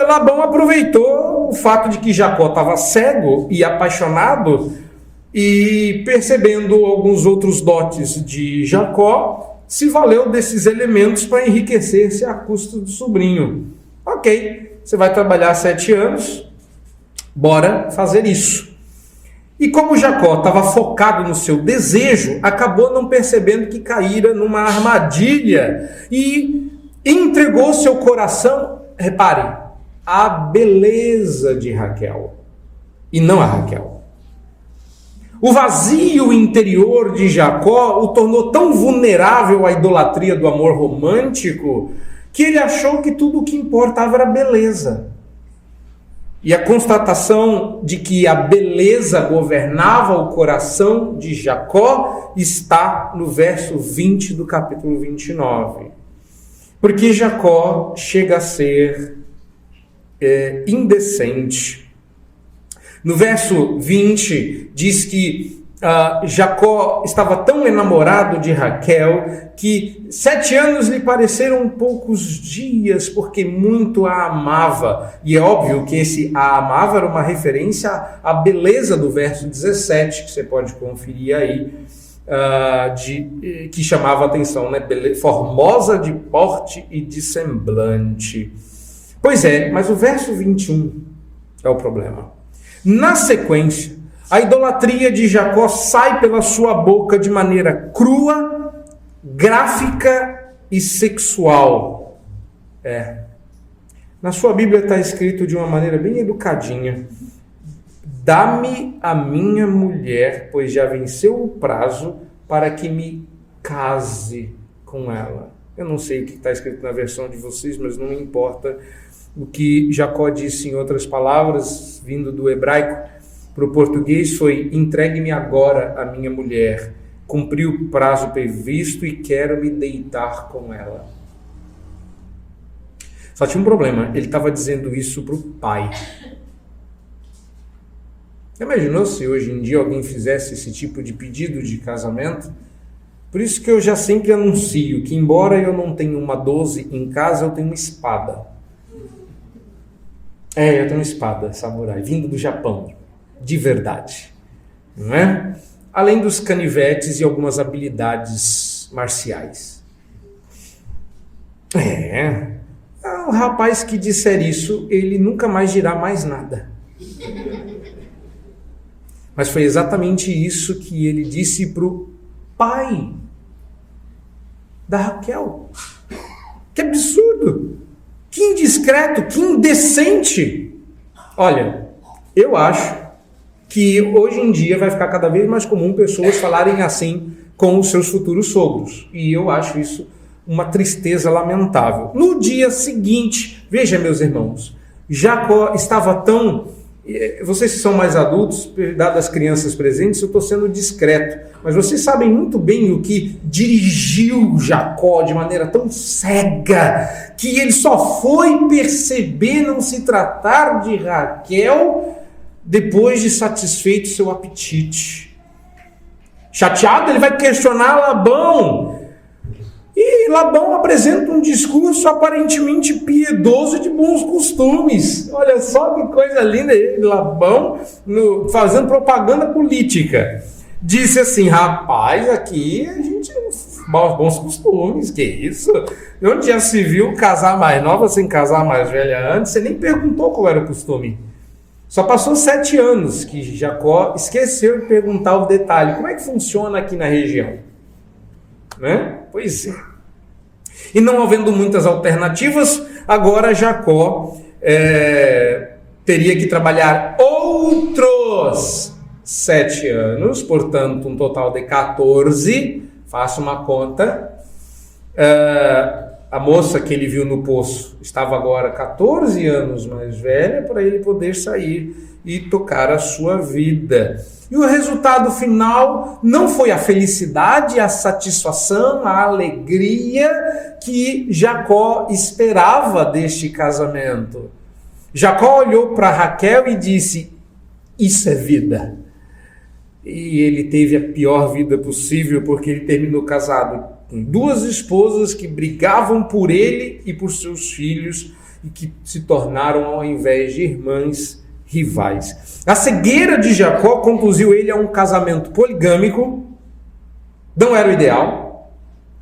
Labão aproveitou o fato de que Jacó estava cego e apaixonado, e percebendo alguns outros dotes de Jacó, se valeu desses elementos para enriquecer-se à custa do sobrinho. Ok, você vai trabalhar 7 anos, bora fazer isso. E como Jacó estava focado no seu desejo, acabou não percebendo que caíra numa armadilha e entregou seu coração, repare, à beleza de Raquel, e não a Raquel. O vazio interior de Jacó o tornou tão vulnerável à idolatria do amor romântico que ele achou que tudo o que importava era beleza. E a constatação de que a beleza governava o coração de Jacó está no verso 20 do capítulo 29. Porque Jacó chega a ser indecente. No verso 20, diz que Jacó estava tão enamorado de Raquel que 7 anos lhe pareceram poucos dias, porque muito a amava. E é óbvio que esse a amava era uma referência à beleza do verso 17, que você pode conferir aí, que chamava a atenção, né? Formosa de porte e de semblante. Pois é, mas o verso 21 é o problema. Na sequência, a idolatria de Jacó sai pela sua boca de maneira crua, gráfica e sexual. Na sua Bíblia está escrito de uma maneira bem educadinha: dá-me a minha mulher, pois já venceu o prazo para que me case com ela. Eu não sei o que está escrito na versão de vocês, mas não me importa. O que Jacó disse em outras palavras, vindo do hebraico para o português, foi: entregue-me agora a minha mulher, cumpri o prazo previsto e quero me deitar com ela. Só tinha um problema, ele estava dizendo isso para o pai. Imaginou se hoje em dia alguém fizesse esse tipo de pedido de casamento? Por isso que eu já sempre anuncio que, embora eu não tenha uma 12 em casa, eu tenho uma espada. Eu tenho uma espada samurai, vindo do Japão, de verdade, não é? Além dos canivetes e algumas habilidades marciais. O rapaz que disser isso, ele nunca mais dirá mais nada. Mas foi exatamente isso que ele disse para o pai da Raquel. Que absurdo! Que indiscreto, que indecente! Olha, eu acho que hoje em dia vai ficar cada vez mais comum pessoas falarem assim com os seus futuros sogros. E eu acho isso uma tristeza lamentável. No dia seguinte, veja, meus irmãos, Jacó estava tão... Vocês que são mais adultos, dadas as crianças presentes, eu estou sendo discreto, mas vocês sabem muito bem o que dirigiu Jacó de maneira tão cega, que ele só foi perceber não se tratar de Raquel depois de satisfeito seu apetite. Chateado, ele vai questionar Labão. E Labão apresenta um discurso aparentemente piedoso de bons costumes. Olha só que coisa linda ele, Labão, fazendo propaganda política. Disse assim: rapaz, aqui a gente bons costumes, que isso? Onde já se viu casar mais nova sem casar mais velha antes? Você nem perguntou qual era o costume. Só passou 7 anos que Jacó esqueceu de perguntar o detalhe. Como é que funciona aqui na região? Né? Pois é. E não havendo muitas alternativas, agora Jacó teria que trabalhar outros 7 anos, portanto um total de 14, faça uma conta. A moça que ele viu no poço estava agora 14 anos mais velha para ele poder sair e tocar a sua vida. E o resultado final não foi a felicidade, a satisfação, a alegria que Jacó esperava deste casamento. Jacó olhou para Raquel e disse: isso é vida. E ele teve a pior vida possível, porque ele terminou casado com 2 esposas que brigavam por ele e por seus filhos e que se tornaram, ao invés de irmãs, rivais. A cegueira de Jacó conduziu ele a um casamento poligâmico. Não era o ideal,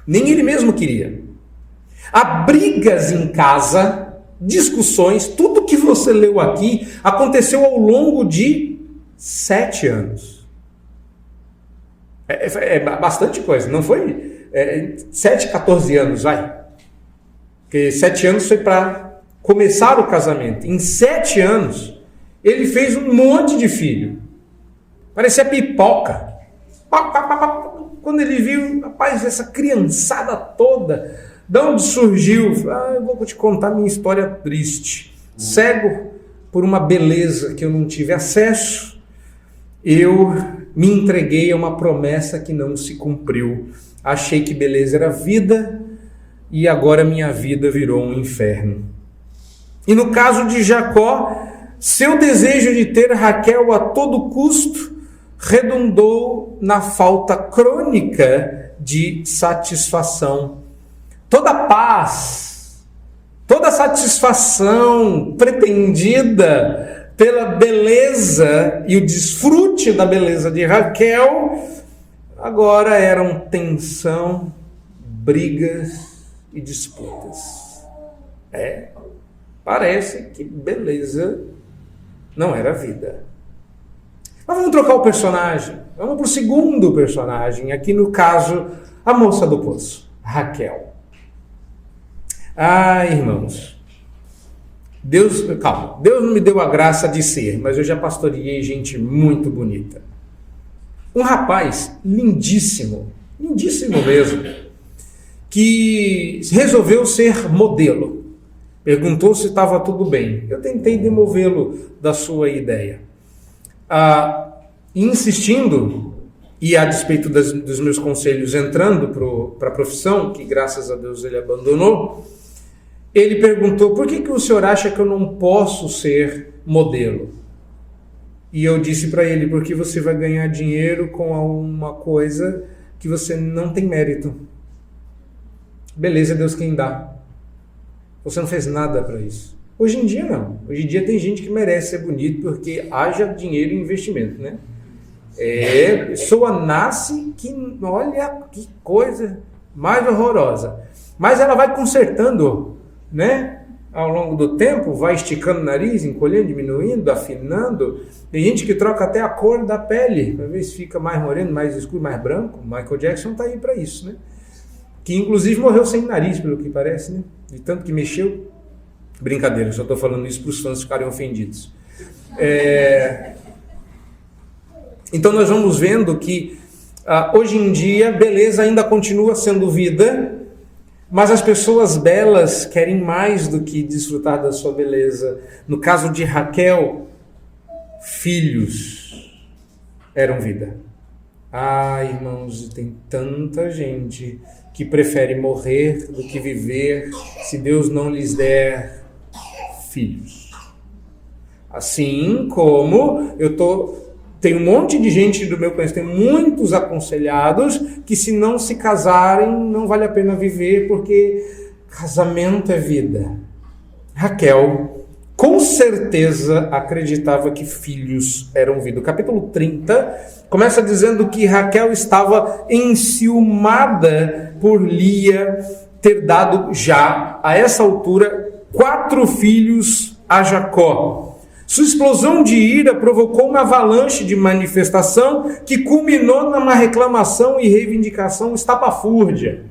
nem ele mesmo queria. Há brigas em casa, discussões, tudo que você leu aqui aconteceu ao longo de 7 anos. É bastante coisa, não foi 7, 14 anos, vai. Porque 7 anos foi para começar o casamento. Em 7 anos, ele fez um monte de filho. Parecia pipoca. Quando ele viu, rapaz, essa criançada toda, de onde surgiu? Eu vou te contar minha história triste. Cego por uma beleza que eu não tive acesso, eu me entreguei a uma promessa que não se cumpriu. Achei que beleza era vida e agora minha vida virou um inferno. E no caso de Jacó, seu desejo de ter Raquel a todo custo redundou na falta crônica de satisfação. Toda paz, toda satisfação pretendida pela beleza e o desfrute da beleza de Raquel, agora eram tensão, brigas e disputas. Parece que beleza não era vida. Mas vamos trocar o personagem. Vamos para o segundo personagem. Aqui no caso, a moça do poço, Raquel. Irmãos, Deus não me deu a graça de ser, mas eu já pastoreei gente muito bonita. Um rapaz lindíssimo, lindíssimo mesmo, que resolveu ser modelo. Perguntou se estava tudo bem. Eu tentei demovê-lo da sua ideia. Insistindo, e a despeito dos meus conselhos, entrando para a profissão, que graças a Deus ele abandonou, ele perguntou: por que o senhor acha que eu não posso ser modelo? E eu disse para ele: porque você vai ganhar dinheiro com uma coisa que você não tem mérito. Beleza, Deus quem dá. Você não fez nada para isso. Hoje em dia não. Hoje em dia tem gente que merece ser bonito porque haja dinheiro e investimento, né? A pessoa nasce que, olha que coisa mais horrorosa. Mas ela vai consertando, né? ao longo do tempo, vai esticando o nariz, encolhendo, diminuindo, afinando. Tem gente que troca até a cor da pele, para ver se fica mais moreno, mais escuro, mais branco. Michael Jackson está aí para isso, né? Que inclusive morreu sem nariz, pelo que parece, né? De tanto que mexeu. Brincadeira, eu só estou falando isso para os fãs ficarem ofendidos. Então nós vamos vendo que hoje em dia beleza ainda continua sendo vida, mas as pessoas belas querem mais do que desfrutar da sua beleza. No caso de Raquel, filhos eram vida. Irmãos, tem tanta gente que prefere morrer do que viver se Deus não lhes der filhos. Assim como tem um monte de gente do meu conhecimento, tem muitos aconselhados que se não se casarem não vale a pena viver, porque casamento é vida. Raquel, com certeza, acreditava que filhos eram vida. O capítulo 30 começa dizendo que Raquel estava enciumada por Lia ter dado já, a essa altura, 4 filhos a Jacó. Sua explosão de ira provocou uma avalanche de manifestação que culminou numa reclamação e reivindicação estapafúrdia.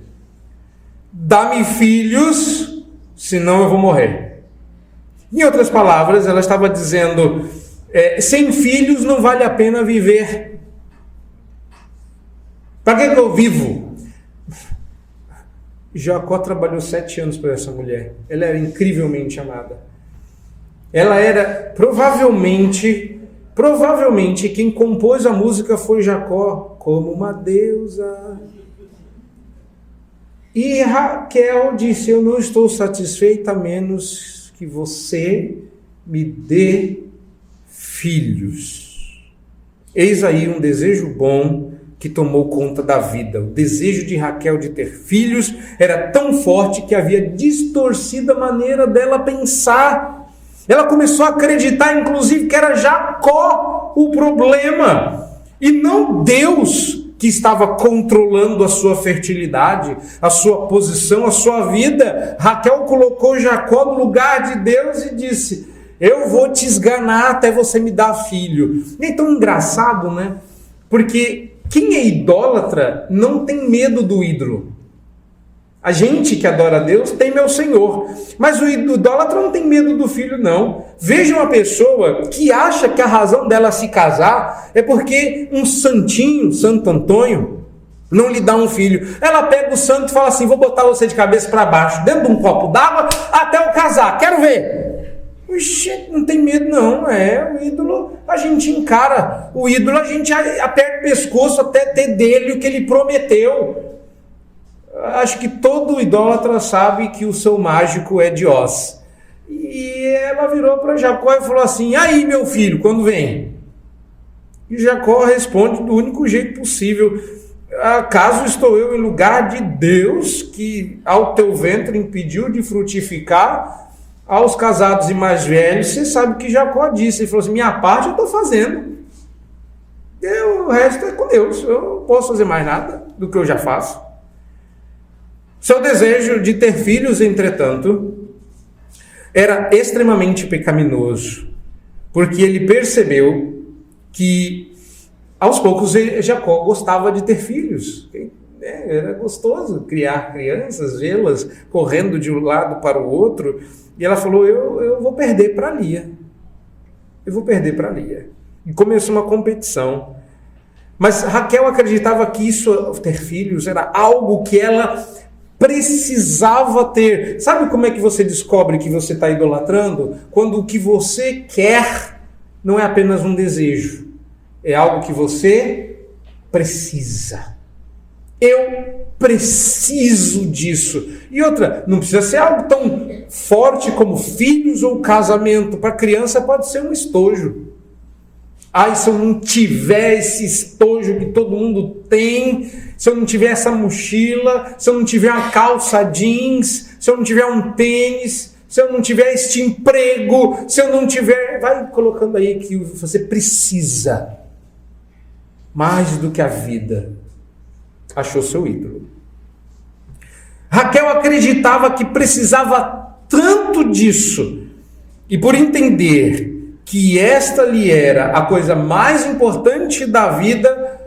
Dá-me filhos, senão eu vou morrer. Em outras palavras, ela estava dizendo, sem filhos não vale a pena viver. Para que eu vivo? Jacó trabalhou 7 anos para essa mulher. Ela era incrivelmente amada. Ela era, provavelmente, quem compôs a música foi Jacó, como uma deusa. E Raquel disse, eu não estou satisfeita a menos que você me dê filhos. Eis aí um desejo bom que tomou conta da vida. O desejo de Raquel de ter filhos era tão forte que havia distorcido a maneira dela pensar. Ela começou a acreditar, inclusive, que era Jacó o problema, e não Deus que estava controlando a sua fertilidade, a sua posição, a sua vida. Raquel colocou Jacó no lugar de Deus e disse, eu vou te esganar até você me dar filho. É tão engraçado, né? Porque quem é idólatra não tem medo do ídolo. A gente que adora a Deus tem meu Senhor. Mas o idólatra não tem medo do filho, não. Veja uma pessoa que acha que a razão dela se casar é porque um santinho, Santo Antônio, não lhe dá um filho. Ela pega o santo e fala assim, vou botar você de cabeça para baixo, dentro de um copo d'água, até eu casar. Quero ver. Oxê, não tem medo não. O ídolo a gente encara. O ídolo a gente aperta o pescoço até ter dele o que ele prometeu. Acho que todo idólatra sabe que o seu mágico é de Oz. E ela virou para Jacó e falou assim, aí meu filho, quando vem? E Jacó responde do único jeito possível, acaso estou eu em lugar de Deus, que ao teu ventre impediu de frutificar, aos casados e mais velhos? Você sabe o que Jacó disse, ele falou assim, minha parte eu estou fazendo, o resto é com Deus, eu não posso fazer mais nada do que eu já faço. Seu desejo de ter filhos, entretanto, era extremamente pecaminoso, porque ele percebeu que, aos poucos, Jacó gostava de ter filhos. Era gostoso criar crianças, vê-las correndo de um lado para o outro, e ela falou, eu vou perder para Lia. Eu vou perder para Lia. E começou uma competição. Mas Raquel acreditava que ter filhos, era algo que ela precisava ter. Sabe como é que você descobre que você está idolatrando? Quando o que você quer não é apenas um desejo, é algo que você precisa. Eu preciso disso. E outra, não precisa ser algo tão forte como filhos ou casamento. Para criança pode ser um estojo. Se eu não tiver esse estojo que todo mundo tem, se eu não tiver essa mochila, se eu não tiver uma calça jeans, se eu não tiver um tênis, se eu não tiver este emprego, se eu não tiver... Vai colocando aí que você precisa. Mais do que a vida. Achou seu ídolo. Raquel acreditava que precisava tanto disso, e por entender que esta lhe era a coisa mais importante da vida,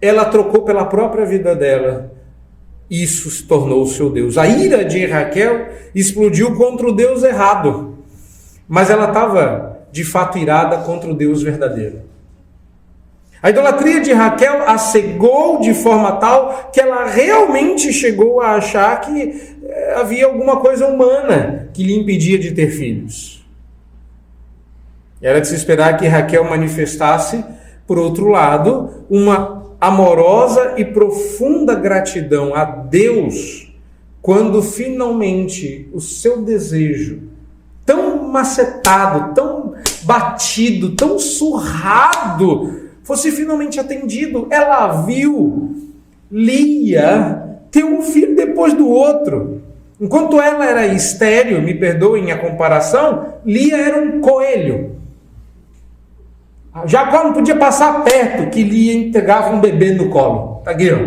ela trocou pela própria vida dela. Isso se tornou o seu Deus. A ira de Raquel explodiu contra o Deus errado, mas ela estava de fato irada contra o Deus verdadeiro. A idolatria de Raquel a cegou de forma tal que ela realmente chegou a achar que havia alguma coisa humana que lhe impedia de ter filhos. Era de se esperar que Raquel manifestasse, por outro lado, uma amorosa e profunda gratidão a Deus quando finalmente o seu desejo, tão macetado, tão batido, tão surrado, fosse finalmente atendido. Ela viu Lia ter um filho depois do outro. Enquanto ela era estéril, me perdoem a comparação, Lia era um coelho. Jacó não podia passar perto que Lia entregava um bebê no colo. Está aqui, ó.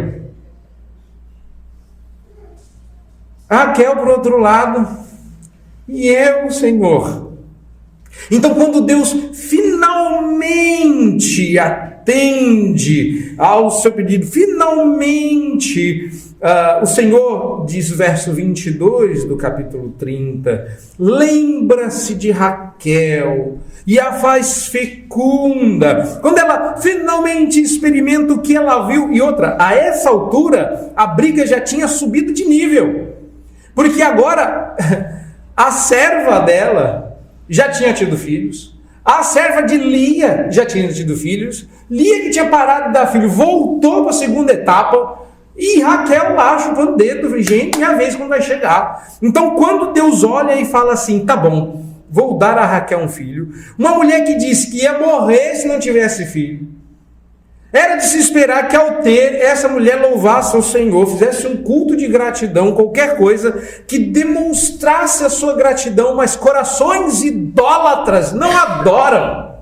Raquel, por outro lado, e eu, Senhor. Então, quando Deus finalmente atende ao seu pedido, finalmente, o Senhor, diz verso 22 do capítulo 30, lembra-se de Raquel e a faz fecunda. Quando ela finalmente experimenta o que ela viu, e outra, a essa altura, a briga já tinha subido de nível, porque agora a serva dela já tinha tido filhos, a serva de Lia já tinha tido filhos, Lia que tinha parado de dar filho voltou para a segunda etapa, e Raquel lá chupando o dedo, gente, minha vez quando vai chegar. Então quando Deus olha e fala assim, tá bom, vou dar a Raquel um filho, uma mulher que disse que ia morrer se não tivesse filho, era de se esperar que ao ter, essa mulher louvasse ao Senhor, fizesse um culto de gratidão, qualquer coisa que demonstrasse a sua gratidão, mas corações idólatras não adoram,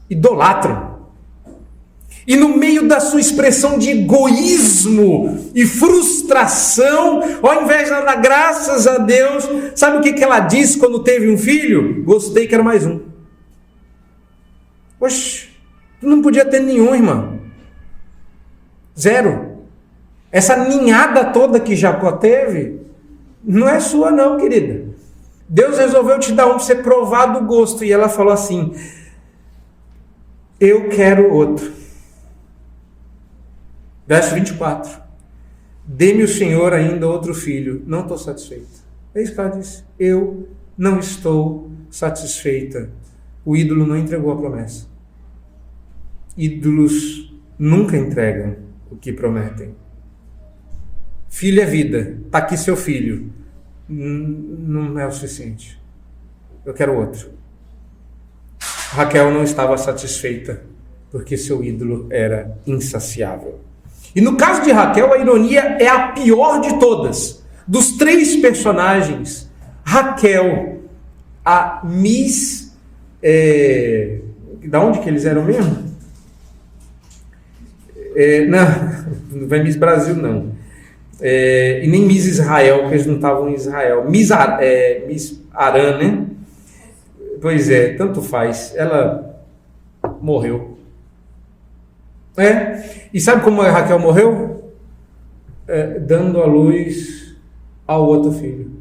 idolatram. E no meio da sua expressão de egoísmo e frustração, ao invés de dar graças a Deus, sabe o que ela disse quando teve um filho? Gostei, quero mais um. Oxe, tu não podia ter nenhum, irmão. Zero. Essa ninhada toda que Jacó teve, não é sua não, querida. Deus resolveu te dar um para você provar do gosto. E ela falou assim, eu quero outro. Verso 24. Dê-me o Senhor ainda outro filho. Não estou satisfeita. É isso que ela disse. Eu não estou satisfeita. O ídolo não entregou a promessa. Ídolos nunca entregam o que prometem. Filho é vida. Está aqui seu filho. Não é o suficiente. Eu quero outro. Raquel não estava satisfeita porque seu ídolo era insaciável. E no caso de Raquel, a ironia é a pior de todas. Dos três personagens, Raquel, a Miss... da onde que eles eram mesmo? Não vai Miss Brasil, não. E nem Miss Israel, porque eles não estavam em Israel. Miss Arã, né? Pois é, tanto faz. Ela morreu. E sabe como a Raquel morreu? Dando à luz ao outro filho.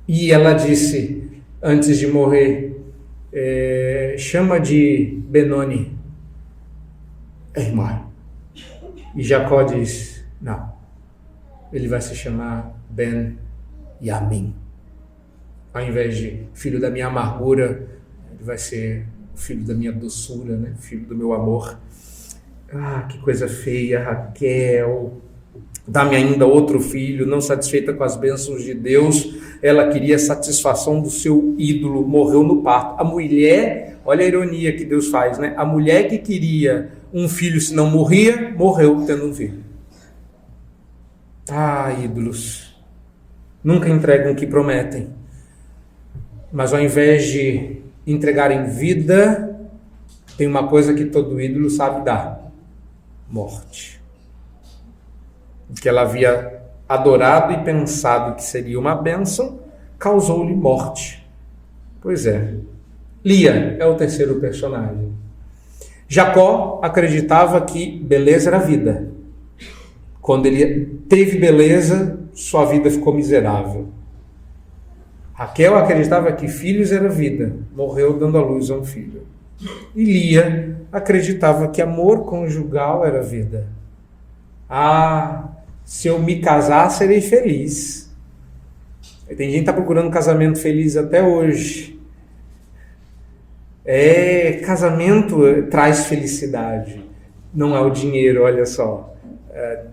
E ela disse, antes de morrer, chama de Benoni, irmã. E Jacó diz, não, ele vai se chamar Ben-Yamin. Ao invés de filho da minha amargura, ele vai ser filho da minha doçura, né? Filho do meu amor. Ah, que coisa feia, Raquel. Dá-me ainda outro filho, não satisfeita com as bênçãos de Deus, ela queria satisfação do seu ídolo, morreu no parto. A mulher, olha a ironia que Deus faz, né? A mulher que queria um filho se não morria, morreu tendo um filho. Ah, ídolos. Nunca entregam o que prometem. Mas ao invés de entregarem vida, tem uma coisa que todo ídolo sabe dar: morte. O que ela havia adorado e pensado que seria uma bênção, causou-lhe morte. Pois é, Lia é o terceiro personagem. Jacó acreditava que beleza era vida. Quando ele teve beleza, sua vida ficou miserável. Raquel acreditava que filhos era vida, morreu dando à luz a um filho. E Lia acreditava que amor conjugal era vida. Ah, se eu me casar, serei feliz. Tem gente que está procurando um casamento feliz até hoje. Casamento traz felicidade. Não é o dinheiro, olha só.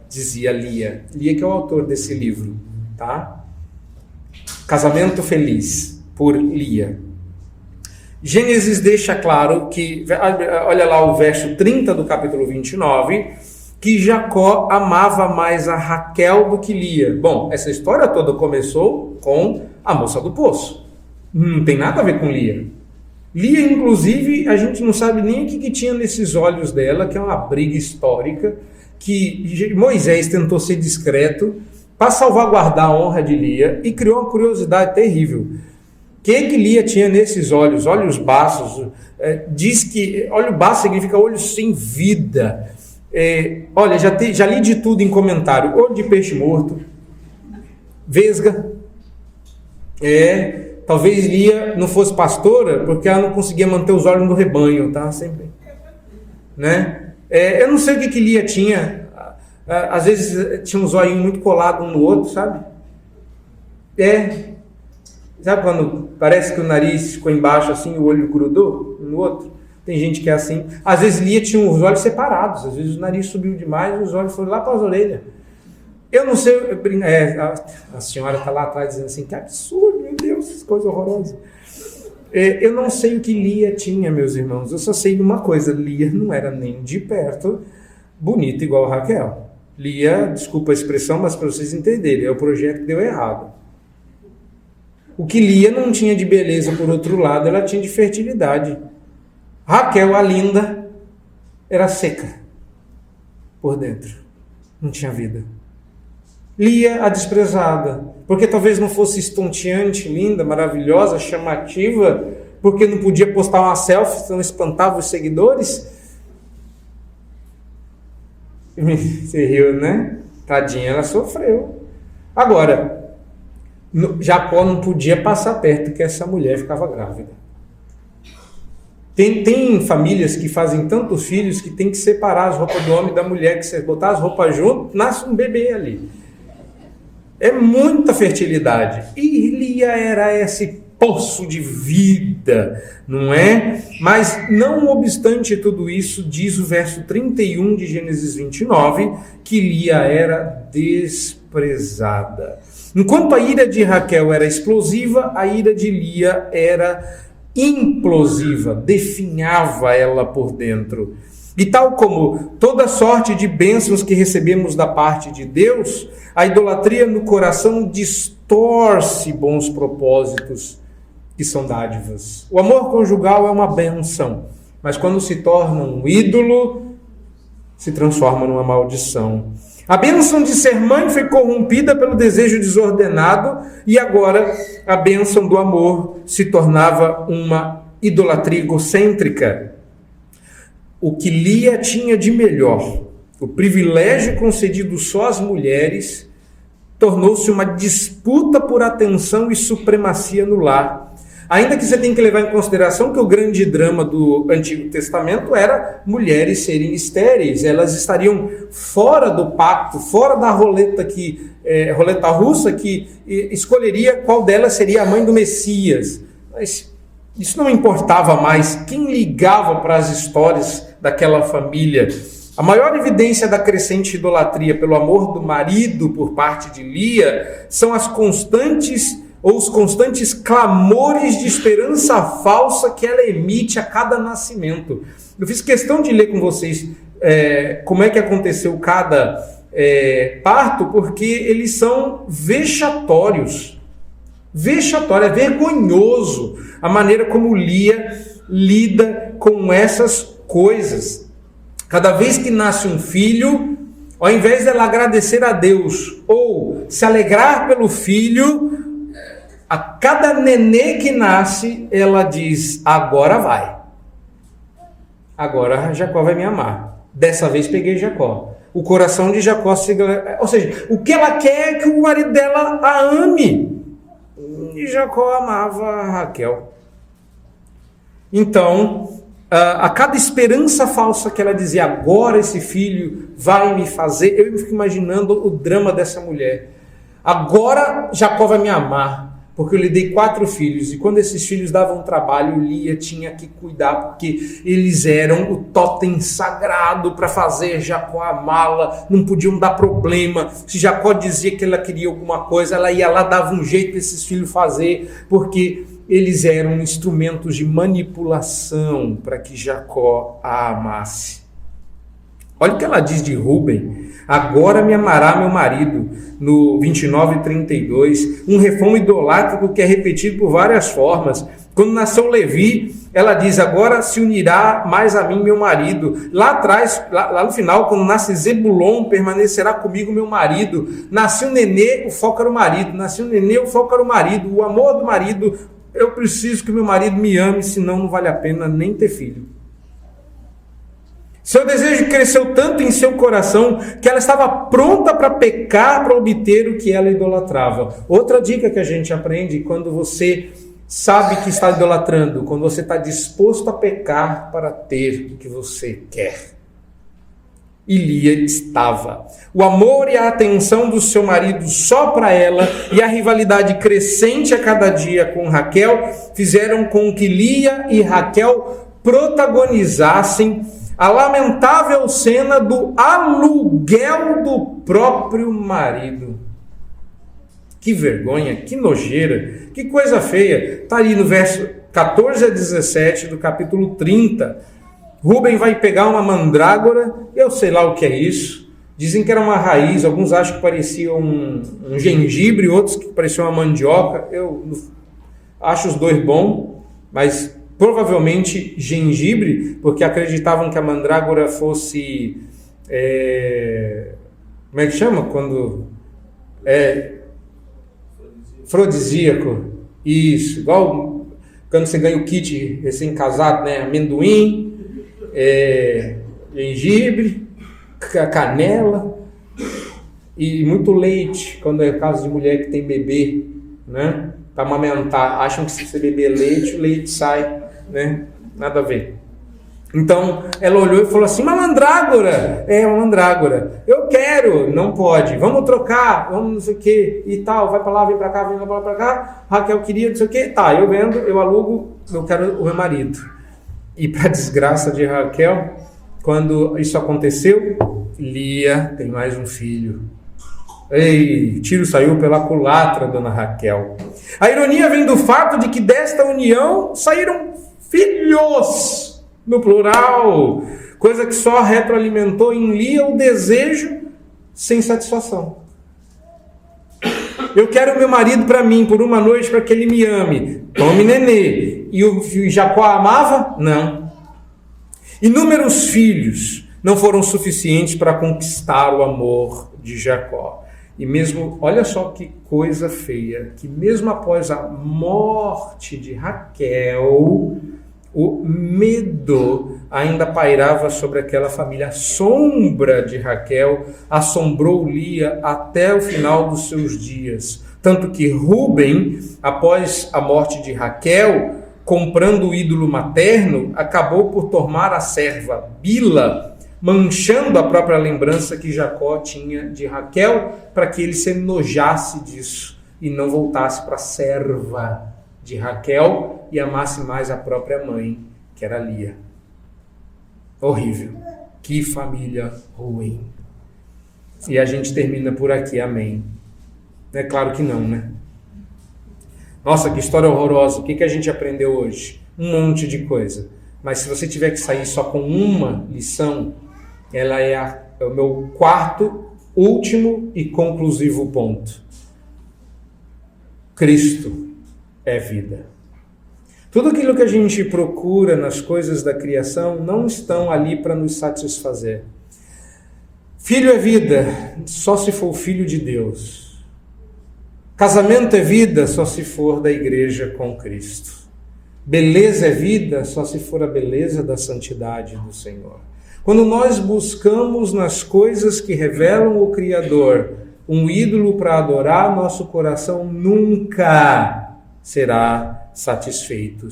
Dizia Lia. Lia que é o autor desse livro, tá? Casamento Feliz, por Lia. Gênesis deixa claro que, olha lá o verso 30 do capítulo 29, que Jacó amava mais a Raquel do que Lia. Bom, essa história toda começou com a moça do poço. Não tem nada a ver com Lia. Lia, inclusive, a gente não sabe nem o que tinha nesses olhos dela, que é uma briga histórica, que Moisés tentou ser discreto para salvaguardar a honra de Lia e criou uma curiosidade terrível. O que Lia tinha nesses olhos? Olhos baços. Diz que olho baço significa olho sem vida. Olha, já li de tudo em comentário. Olho de peixe morto, vesga. Talvez Lia não fosse pastora porque ela não conseguia manter os olhos no rebanho, tá? Sempre, né? Eu não sei o que Lia tinha. Às vezes tinha um zóio muito colado um no outro, sabe? Sabe quando parece que o nariz ficou embaixo assim e o olho grudou um no outro? Tem gente que é assim. Às vezes Lia tinha os olhos separados. Às vezes o nariz subiu demais e os olhos foram lá para as orelhas. Eu não sei... a senhora está lá atrás dizendo assim, que absurdo, meu Deus, que coisa horrorosa. Eu não sei o que Lia tinha, meus irmãos. Eu só sei de uma coisa. Lia não era nem de perto bonita igual a Raquel. Lia, desculpa a expressão, mas para vocês entenderem, é o projeto que deu errado. O que Lia não tinha de beleza, por outro lado, ela tinha de fertilidade. Raquel, a linda, era seca por dentro. Não tinha vida. Lia, a desprezada, porque talvez não fosse estonteante, linda, maravilhosa, chamativa, porque não podia postar uma selfie, então espantava os seguidores. Você riu, né? Tadinha, ela sofreu. Agora, Jacó não podia passar perto que essa mulher ficava grávida. Tem famílias que fazem tantos filhos que tem que separar as roupas do homem e da mulher, que você botar as roupas junto, nasce um bebê ali. É muita fertilidade. E Lia era esse poço de vida, não é? Mas, não obstante tudo isso, diz o verso 31 de Gênesis 29, que Lia era desprezada. Enquanto a ira de Raquel era explosiva, a ira de Lia era implosiva, definhava ela por dentro. E tal como toda sorte de bênçãos que recebemos da parte de Deus, a idolatria no coração distorce bons propósitos que são dádivas. O amor conjugal é uma bênção, mas quando se torna um ídolo, se transforma numa maldição. A bênção de ser mãe foi corrompida pelo desejo desordenado e agora a bênção do amor se tornava uma idolatria egocêntrica. O que Lia tinha de melhor, o privilégio concedido só às mulheres, tornou-se uma disputa por atenção e supremacia no lar. Ainda que você tenha que levar em consideração que o grande drama do Antigo Testamento era mulheres serem estéreis, elas estariam fora do pacto, fora da roleta russa que escolheria qual delas seria a mãe do Messias. Mas isso não importava mais. Quem ligava para as histórias daquela família? A maior evidência da crescente idolatria pelo amor do marido por parte de Lia são os constantes clamores de esperança falsa que ela emite a cada nascimento. Eu fiz questão de ler com vocês como é que aconteceu cada parto, porque eles são vexatórios. Vexatório, é vergonhoso a maneira como Lia lida com essas coisas. Cada vez que nasce um filho, Ao invés dela agradecer a Deus ou se alegrar pelo filho, a cada nenê que nasce, ela diz: agora vai. Agora Jacó vai me amar. Dessa vez peguei Jacó. O coração de Jacó se... Ou seja, o que ela quer é que o marido dela a ame. E Jacó amava Raquel. Então, a cada esperança falsa que ela dizia: agora esse filho vai me fazer... Eu fico imaginando o drama dessa mulher. Agora Jacó vai me amar, porque eu lhe dei 4 filhos, e quando esses filhos davam trabalho, Lia tinha que cuidar, porque eles eram o totem sagrado para fazer Jacó amá-la, não podiam dar problema. Se Jacó dizia que ela queria alguma coisa, ela ia lá, dava um jeito para esses filhos fazer, porque eles eram instrumentos de manipulação para que Jacó a amasse. Olha o que ela diz de Rúben: agora me amará meu marido, no 29:32, um refrão idolátrico que é repetido por várias formas. Quando nasceu Levi, ela diz: agora se unirá mais a mim meu marido. Lá atrás, lá no final, quando nasce Zebulon, permanecerá comigo meu marido. Nasceu Nenê, o foco era o marido. Nasceu Nenê, o foco era o marido. O amor do marido, eu preciso que meu marido me ame, senão não vale a pena nem ter filho. Seu desejo cresceu tanto em seu coração que ela estava pronta para pecar para obter o que ela idolatrava. Outra dica que a gente aprende: quando você sabe que está idolatrando, quando você está disposto a pecar para ter o que você quer. E Lia estava. O amor e a atenção do seu marido só para ela e a rivalidade crescente a cada dia com Raquel fizeram com que Lia e Raquel protagonizassem a lamentável cena do aluguel do próprio marido. Que vergonha, que nojeira, que coisa feia. Está ali no verso 14 a 17 do capítulo 30. Rúben vai pegar uma mandrágora, eu sei lá o que é isso. Dizem que era uma raiz, alguns acham que parecia um gengibre, outros que parecia uma mandioca. Eu acho os dois bons, mas provavelmente gengibre, porque acreditavam que a mandrágora fosse... como é que chama? Quando... afrodisíaco. Isso, igual quando você ganha o kit recém-casado, né? Amendoim, gengibre, canela e muito leite, quando é caso de mulher que tem bebê, né? Para amamentar. Acham que se você beber leite, o leite sai, né? Nada a ver. Então, ela olhou e falou assim: uma mandrágora, uma mandrágora, eu quero, não pode, vamos trocar, vamos não sei o que e tal, vai para lá, vem para cá, vem para cá, Raquel queria não sei o que, tá, eu vendo, eu alugo, eu quero o meu marido. E para desgraça de Raquel, quando isso aconteceu, Lia tem mais um filho. Ei, tiro saiu pela culatra, dona Raquel. A ironia vem do fato de que desta união saíram filhos, no plural, coisa que só retroalimentou em Lia o desejo sem satisfação. Eu quero meu marido para mim, por uma noite, para que ele me ame. Tome nenê. E o Jacó amava? Não. Inúmeros filhos não foram suficientes para conquistar o amor de Jacó. E mesmo, olha só que coisa feia, que mesmo após a morte de Raquel, o medo ainda pairava sobre aquela família. A sombra de Raquel assombrou Lia até o final dos seus dias. Tanto que Rúben, após a morte de Raquel, comprando o ídolo materno, acabou por tomar a serva Bila, manchando a própria lembrança que Jacó tinha de Raquel, para que ele se enojasse disso e não voltasse para a serva de Raquel e amasse mais a própria mãe, que era Lia. Horrível. Que família ruim. E a gente termina por aqui, amém. É claro que não, né? Nossa, que história horrorosa. O que a gente aprendeu hoje? Um monte de coisa. Mas se você tiver que sair só com uma lição, ela é o meu quarto, último e conclusivo ponto. Cristo é vida. Tudo aquilo que a gente procura nas coisas da criação não estão ali para nos satisfazer. Filho é vida, só se for filho de Deus. Casamento é vida, só se for da igreja com Cristo. Beleza é vida, só se for a beleza da santidade do Senhor. Quando nós buscamos nas coisas que revelam o Criador um ídolo para adorar, nosso coração nunca será satisfeito.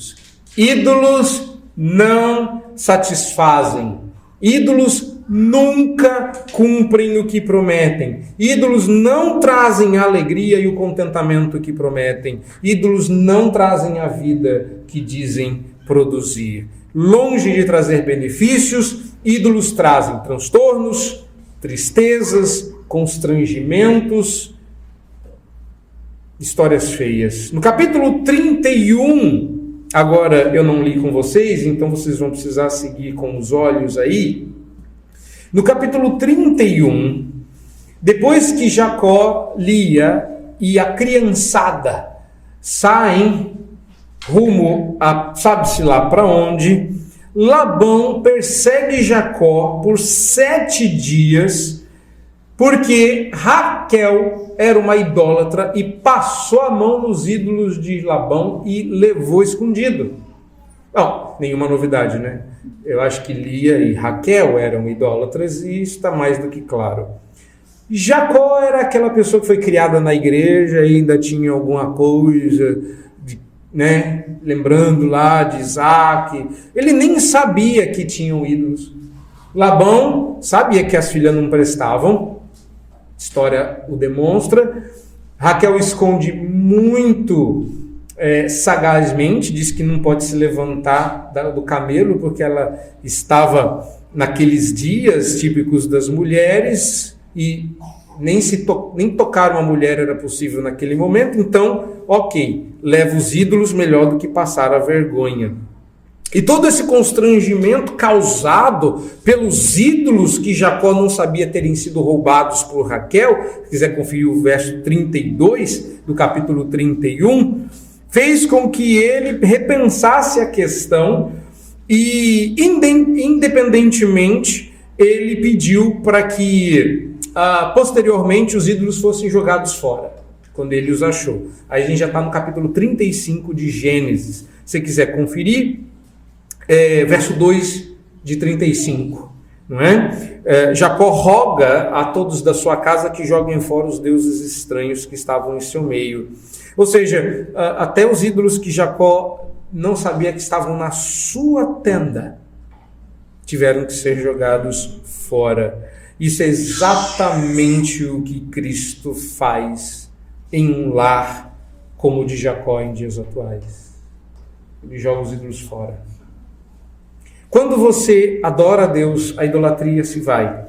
Ídolos não satisfazem. Ídolos nunca cumprem o que prometem. Ídolos não trazem a alegria e o contentamento que prometem. Ídolos não trazem a vida que dizem produzir. Longe de trazer benefícios, ídolos trazem transtornos, tristezas, constrangimentos, histórias feias. No capítulo 31, agora eu não li com vocês, então vocês vão precisar seguir com os olhos aí. No capítulo 31, depois que Jacó, Lia e a criançada saem rumo a sabe-se lá para onde, Labão persegue Jacó por 7 dias, porque Raquel era uma idólatra e passou a mão nos ídolos de Labão e levou escondido. Não, nenhuma novidade, né? Eu acho que Lia e Raquel eram idólatras e isso está mais do que claro. Jacó era aquela pessoa que foi criada na igreja e ainda tinha alguma coisa, né? Lembrando lá de Isaac. Ele nem sabia que tinham ídolos. Labão sabia que as filhas não prestavam. A história o demonstra. Raquel esconde muito sagazmente, diz que não pode se levantar do camelo, porque ela estava naqueles dias típicos das mulheres, e nem tocar uma mulher era possível naquele momento, então, ok, leva os ídolos melhor do que passar a vergonha. E todo esse constrangimento causado pelos ídolos que Jacó não sabia terem sido roubados por Raquel, se quiser conferir o verso 32 do capítulo 31, fez com que ele repensasse a questão e, independentemente, ele pediu para que, posteriormente, os ídolos fossem jogados fora, quando ele os achou. Aí a gente já está no capítulo 35 de Gênesis. Se quiser conferir, verso 2 de 35. Não é? Jacó roga a todos da sua casa que joguem fora os deuses estranhos que estavam em seu meio. Ou seja, até os ídolos que Jacó não sabia que estavam na sua tenda tiveram que ser jogados fora. Isso é exatamente o que Cristo faz em um lar como o de Jacó em dias atuais. Ele joga os ídolos fora. Quando você adora a Deus, a idolatria se vai.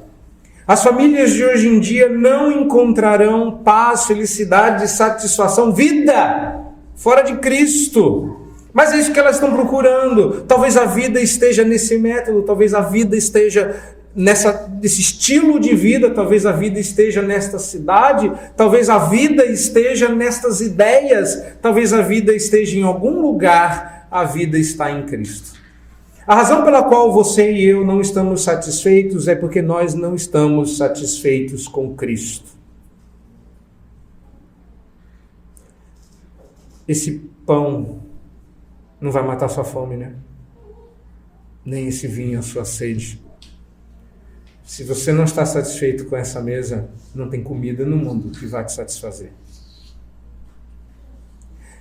As famílias de hoje em dia não encontrarão paz, felicidade, satisfação, vida fora de Cristo. Mas é isso que elas estão procurando. Talvez a vida esteja nesse método, talvez a vida esteja nesse estilo de vida, talvez a vida esteja nesta cidade, talvez a vida esteja nestas ideias, talvez a vida esteja em algum lugar, a vida está em Cristo. A razão pela qual você e eu não estamos satisfeitos é porque nós não estamos satisfeitos com Cristo. Esse pão não vai matar sua fome, né? Nem esse vinho a sua sede. Se você não está satisfeito com essa mesa, não tem comida no mundo que vai te satisfazer.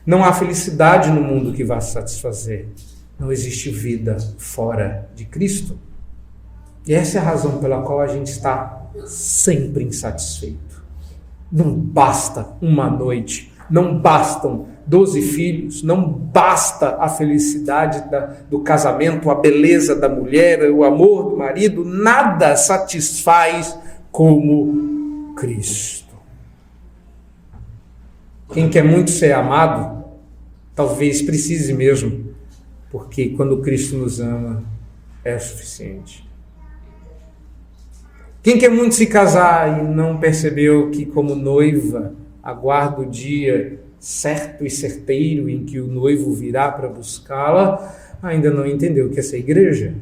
Não há felicidade no mundo que vai te satisfazer. Não existe vida fora de Cristo. E essa é a razão pela qual a gente está sempre insatisfeito. Não basta uma noite, não bastam 12 filhos, não basta a felicidade do casamento, a beleza da mulher, o amor do marido, nada satisfaz como Cristo. Quem quer muito ser amado, talvez precise mesmo, porque quando Cristo nos ama, é o suficiente. Quem quer muito se casar e não percebeu que, como noiva, aguarda o dia certo e certeiro em que o noivo virá para buscá-la, ainda não entendeu o que é ser igreja.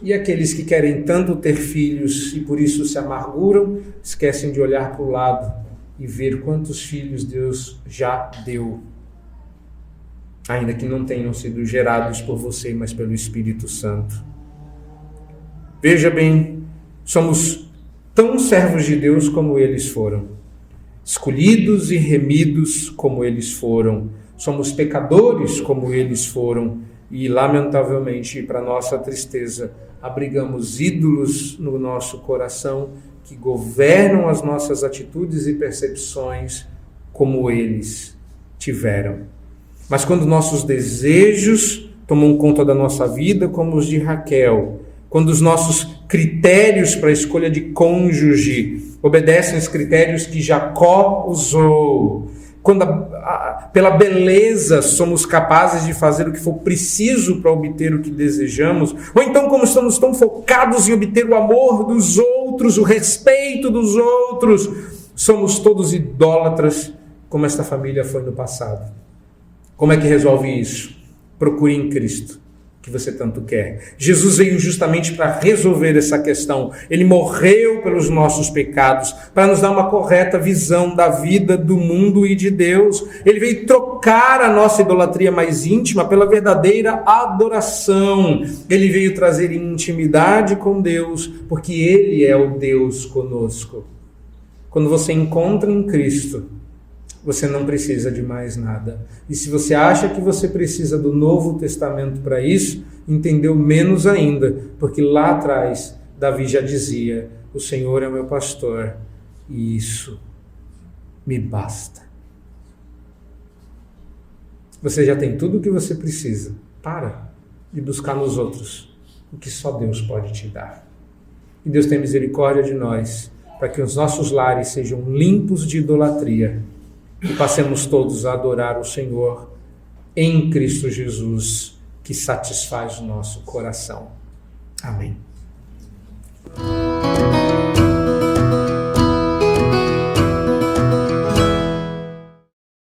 E aqueles que querem tanto ter filhos e por isso se amarguram, esquecem de olhar para o lado e ver quantos filhos Deus já deu, ainda que não tenham sido gerados por você, mas pelo Espírito Santo. Veja bem, somos tão servos de Deus como eles foram, escolhidos e remidos como eles foram, somos pecadores como eles foram e, lamentavelmente, para nossa tristeza, abrigamos ídolos no nosso coração que governam as nossas atitudes e percepções como eles tiveram. Mas quando nossos desejos tomam conta da nossa vida, como os de Raquel, quando os nossos critérios para a escolha de cônjuge obedecem aos critérios que Jacó usou, quando pela beleza somos capazes de fazer o que for preciso para obter o que desejamos, ou então como estamos tão focados em obter o amor dos outros, o respeito dos outros, somos todos idólatras, como esta família foi no passado. Como é que resolve isso? Procure em Cristo, que você tanto quer. Jesus veio justamente para resolver essa questão. Ele morreu pelos nossos pecados, para nos dar uma correta visão da vida, do mundo e de Deus. Ele veio trocar a nossa idolatria mais íntima pela verdadeira adoração. Ele veio trazer intimidade com Deus, porque Ele é o Deus conosco. Quando você encontra em Cristo, você não precisa de mais nada. E se você acha que você precisa do Novo Testamento para isso, entendeu menos ainda, porque lá atrás Davi já dizia: o Senhor é meu pastor e isso me basta. Você já tem tudo o que você precisa. Para de buscar nos outros o que só Deus pode te dar. E Deus tem misericórdia de nós, para que os nossos lares sejam limpos de idolatria e passemos todos a adorar o Senhor em Cristo Jesus, que satisfaz o nosso coração. Amém.